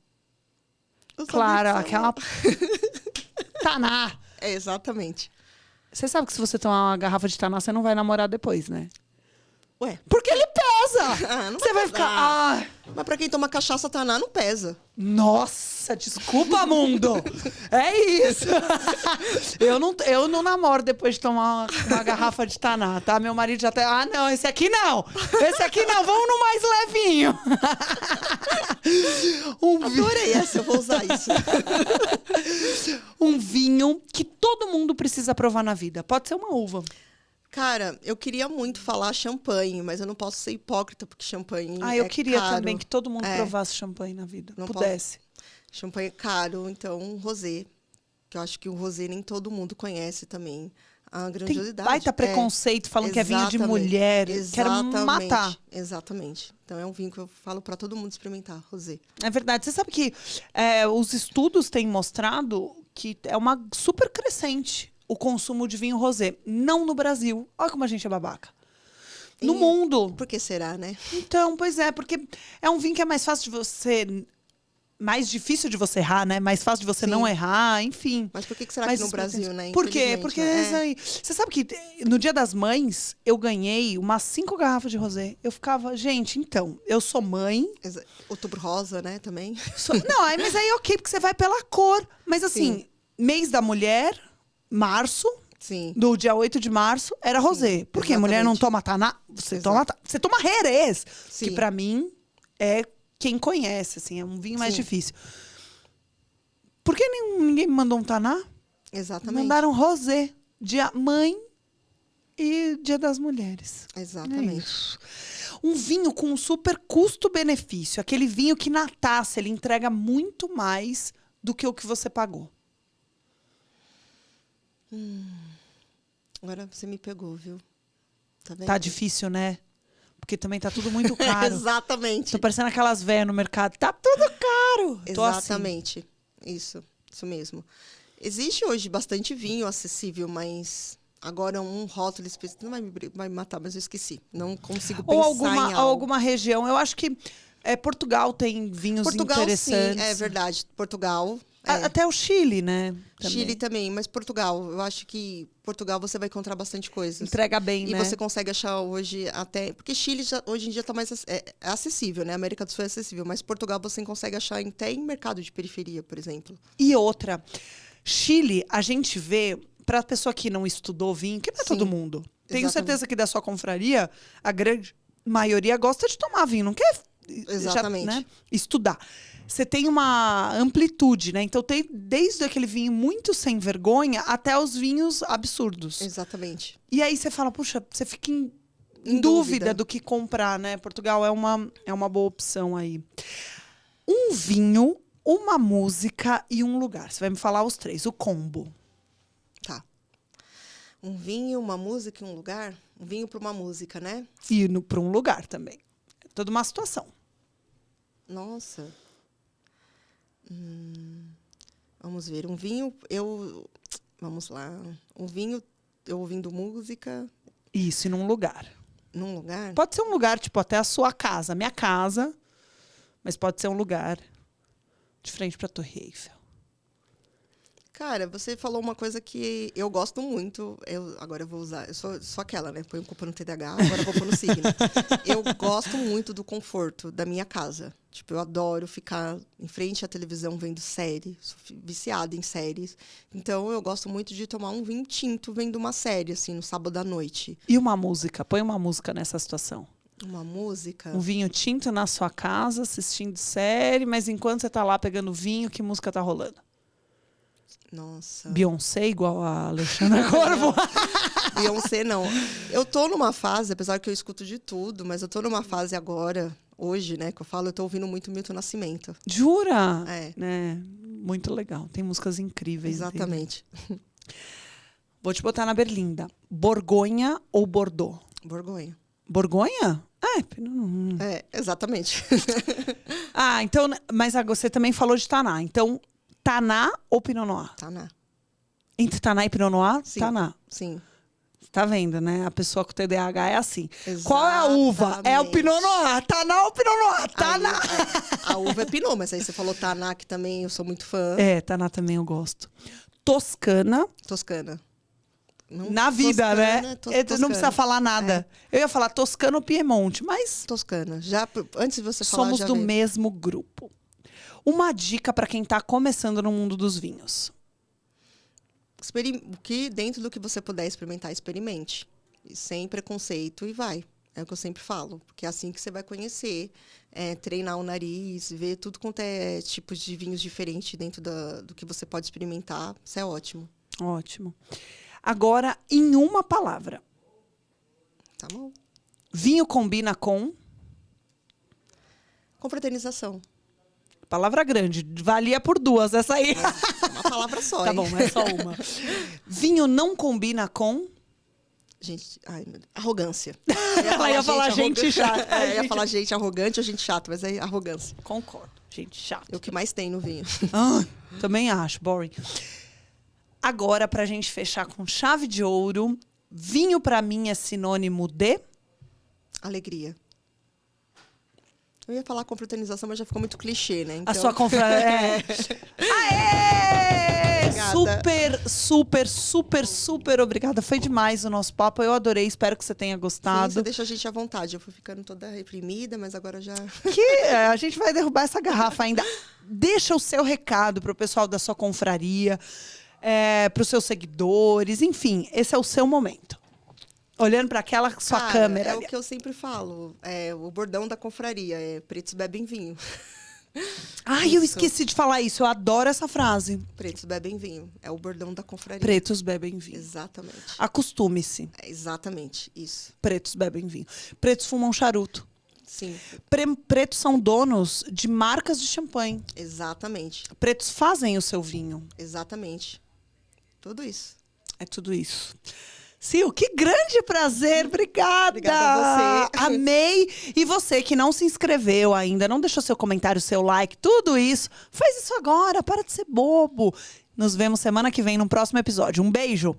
S1: Claro, aquela... Taná.
S2: Exatamente.
S1: Você sabe que se você tomar uma garrafa de Taná, você não vai namorar depois, né?
S2: Ué?
S1: Porque ele pesa!
S2: Não
S1: você vai ficar...
S2: Mas pra quem toma cachaça Taná, não pesa.
S1: Nossa, desculpa, mundo! É isso! Eu não namoro depois de tomar uma garrafa de Taná, tá? Meu marido já tá... não, esse aqui não! Esse aqui não, vamos no mais levinho!
S2: Adorei essa, eu vou usar isso.
S1: Um vinho que todo mundo precisa provar na vida. Pode ser uma uva.
S2: Cara, eu queria muito falar champanhe, mas eu não posso ser hipócrita, porque champanhe
S1: eu queria
S2: caro.
S1: também que todo mundo provasse champanhe na vida. Não pudesse.
S2: Champanhe é caro, então um rosé. Que eu acho que o rosé nem todo mundo conhece também. A grandiosidade.
S1: Tem baita preconceito falando que é vinho de mulher. Quero matar.
S2: Exatamente. Então é um vinho que eu falo para todo mundo experimentar, rosé.
S1: É verdade. Você sabe que os estudos têm mostrado que é uma super crescente o consumo de vinho rosé. Não no Brasil. Olha como a gente é babaca. No mundo.
S2: Por que será, né?
S1: Então, pois é. Porque é um vinho que é mais fácil de você... Mais difícil de você errar, né? Mais fácil de você não errar, enfim.
S2: Mas por que será que no Brasil, né?
S1: Por quê? Porque você sabe que no Dia das Mães, eu ganhei umas 5 garrafas de rosé. Eu ficava, gente, então, eu sou mãe.
S2: Outubro rosa, né, também?
S1: Não, mas aí ok, porque você vai pela cor. Mas assim, mês da mulher, março, do dia 8 de março, era rosé. Porque mulher não toma Taná, você toma Jerez. Que pra mim é... Quem conhece, assim, é um vinho mais difícil. Por que ninguém me mandou um Taná?
S2: Exatamente.
S1: Mandaram rosé, dia mãe e dia das mulheres.
S2: Exatamente.
S1: Um vinho com um super custo-benefício. Aquele vinho que na taça ele entrega muito mais do que o que você pagou.
S2: Agora você me pegou, viu? Tá vendo?
S1: Tá difícil, né? Porque também tá tudo muito caro.
S2: Exatamente.
S1: Tô parecendo aquelas velhas no mercado. Tá tudo caro. Tô assim.
S2: Exatamente. Isso mesmo. Existe hoje bastante vinho acessível, mas agora um rótulo específico. Não vai me matar, mas eu esqueci. Não consigo pensar em algo.
S1: Alguma região. Eu acho que Portugal tem vinhos interessantes.
S2: Sim, é verdade. Portugal.
S1: Até o Chile, né?
S2: Chile também, mas Portugal. Eu acho que Portugal você vai encontrar bastante coisa.
S1: Entrega bem,
S2: e
S1: né?
S2: E você consegue achar hoje até... Porque Chile hoje em dia está mais acessível, né? A América do Sul é acessível, mas Portugal você consegue achar até em mercado de periferia, por exemplo.
S1: E outra, Chile, a gente vê, para a pessoa que não estudou vinho, que não é todo mundo. Tenho certeza que da sua confraria, a grande maioria gosta de tomar vinho, não quer estudar. Você tem uma amplitude, né? Então tem desde aquele vinho muito sem vergonha até os vinhos absurdos.
S2: Exatamente.
S1: E aí você fala, puxa, você fica em dúvida do que comprar, né? Portugal é uma boa opção aí. Um vinho, uma música e um lugar. Você vai me falar os três, o combo.
S2: Tá. Um vinho, uma música e um lugar? Um vinho para uma música, né?
S1: E para um lugar também. É toda uma situação.
S2: Nossa. Vamos ver. Um vinho, vamos lá. Um vinho, eu ouvindo música.
S1: Isso, e num lugar.
S2: Num lugar?
S1: Pode ser um lugar, tipo, até a sua casa. Minha casa. Mas pode ser um lugar de frente pra Torre Eiffel.
S2: Cara, você falou uma coisa que eu gosto muito. Agora eu vou usar. Eu sou aquela, né? Põe um culpa no TDAH, agora eu vou pôr no signo. Eu gosto muito do conforto da minha casa. Tipo, eu adoro ficar em frente à televisão vendo série. Sou viciada em séries. Então, eu gosto muito de tomar um vinho tinto vendo uma série, assim, no sábado à noite.
S1: E uma música? Põe uma música nessa situação.
S2: Uma música?
S1: Um vinho tinto na sua casa, assistindo série, mas enquanto você tá lá pegando vinho, que música tá rolando?
S2: Nossa.
S1: Beyoncé igual a Alexandra Corvo?
S2: Beyoncé, não. Eu tô numa fase, apesar que eu escuto de tudo, mas eu tô numa fase agora, hoje, né, que eu tô ouvindo muito Milton Nascimento.
S1: Jura?
S2: É.
S1: Muito legal. Tem músicas incríveis.
S2: Exatamente.
S1: Dele. Vou te botar na berlinda. Borgonha ou Bordeaux?
S2: Borgonha.
S1: Borgonha?
S2: Exatamente.
S1: Então, mas você também falou de Taná. Então, Taná ou Pinot Noir?
S2: Taná.
S1: Entre Taná e Pinot Noir?
S2: Sim.
S1: Taná.
S2: Sim.
S1: Tá vendo, né? A pessoa com TDAH é assim.
S2: Exatamente.
S1: Qual é a uva? É o Pinot Noir. Taná ou Pinot Noir? Taná.
S2: A uva é Pinot, mas aí você falou Taná, que também eu sou muito fã.
S1: Taná também eu gosto. Toscana.
S2: Toscana.
S1: Na vida,
S2: Toscana,
S1: né?
S2: Toscana.
S1: Não precisa falar nada. Eu ia falar Toscana ou Piemonte, mas...
S2: Toscana. Já, antes de você falar,
S1: somos do mesmo grupo. Uma dica para quem tá começando no mundo dos vinhos.
S2: Que dentro do que você puder experimentar, experimente. Sem preconceito e vai. É o que eu sempre falo. Porque é assim que você vai conhecer, treinar o nariz, ver tudo quanto é tipos de vinhos diferentes dentro do que você pode experimentar. Isso é ótimo.
S1: Ótimo. Agora, em uma palavra.
S2: Tá bom.
S1: Vinho combina com?
S2: Confraternização.
S1: Palavra grande. Valia por duas essa aí.
S2: Uma palavra só,
S1: Tá
S2: hein?
S1: bom, é só uma. Vinho não combina com?
S2: Gente, arrogância.
S1: Ela ia falar gente chata.
S2: Ia falar gente arrogante ou gente chata, mas é arrogância.
S1: Concordo. Gente chata.
S2: É o que mais tem no vinho.
S1: Também acho, boring. Agora, pra gente fechar com chave de ouro, vinho pra mim é sinônimo de?
S2: Alegria. Eu ia falar confraternização, mas já ficou muito clichê, né? Então...
S1: A sua confraternização. Aê! Obrigada. Super obrigada. Foi demais o nosso papo. Eu adorei. Espero que você tenha gostado.
S2: Sim, você deixa a gente à vontade. Eu fui ficando toda reprimida, mas agora já...
S1: A gente vai derrubar essa garrafa ainda. Deixa o seu recado pro pessoal da sua confraria, pros seus seguidores. Enfim, esse é o seu momento. Olhando para aquela sua câmera.
S2: É o que eu sempre falo. O bordão da confraria. Pretos bebem vinho.
S1: Ai, eu esqueci de falar isso. Eu adoro essa frase.
S2: Pretos bebem vinho. É o bordão da confraria.
S1: Pretos bebem vinho.
S2: Exatamente.
S1: Acostume-se.
S2: Exatamente, isso.
S1: Pretos bebem vinho. Pretos fumam charuto.
S2: Sim.
S1: Pretos são donos de marcas de champanhe.
S2: Exatamente.
S1: Pretos fazem o seu vinho.
S2: Exatamente. Tudo isso.
S1: É tudo isso. Sil, que grande prazer, obrigada!
S2: Obrigada a você.
S1: Amei! E você que não se inscreveu ainda, não deixou seu comentário, seu like, tudo isso, faz isso agora, para de ser bobo. Nos vemos semana que vem no próximo episódio. Um beijo!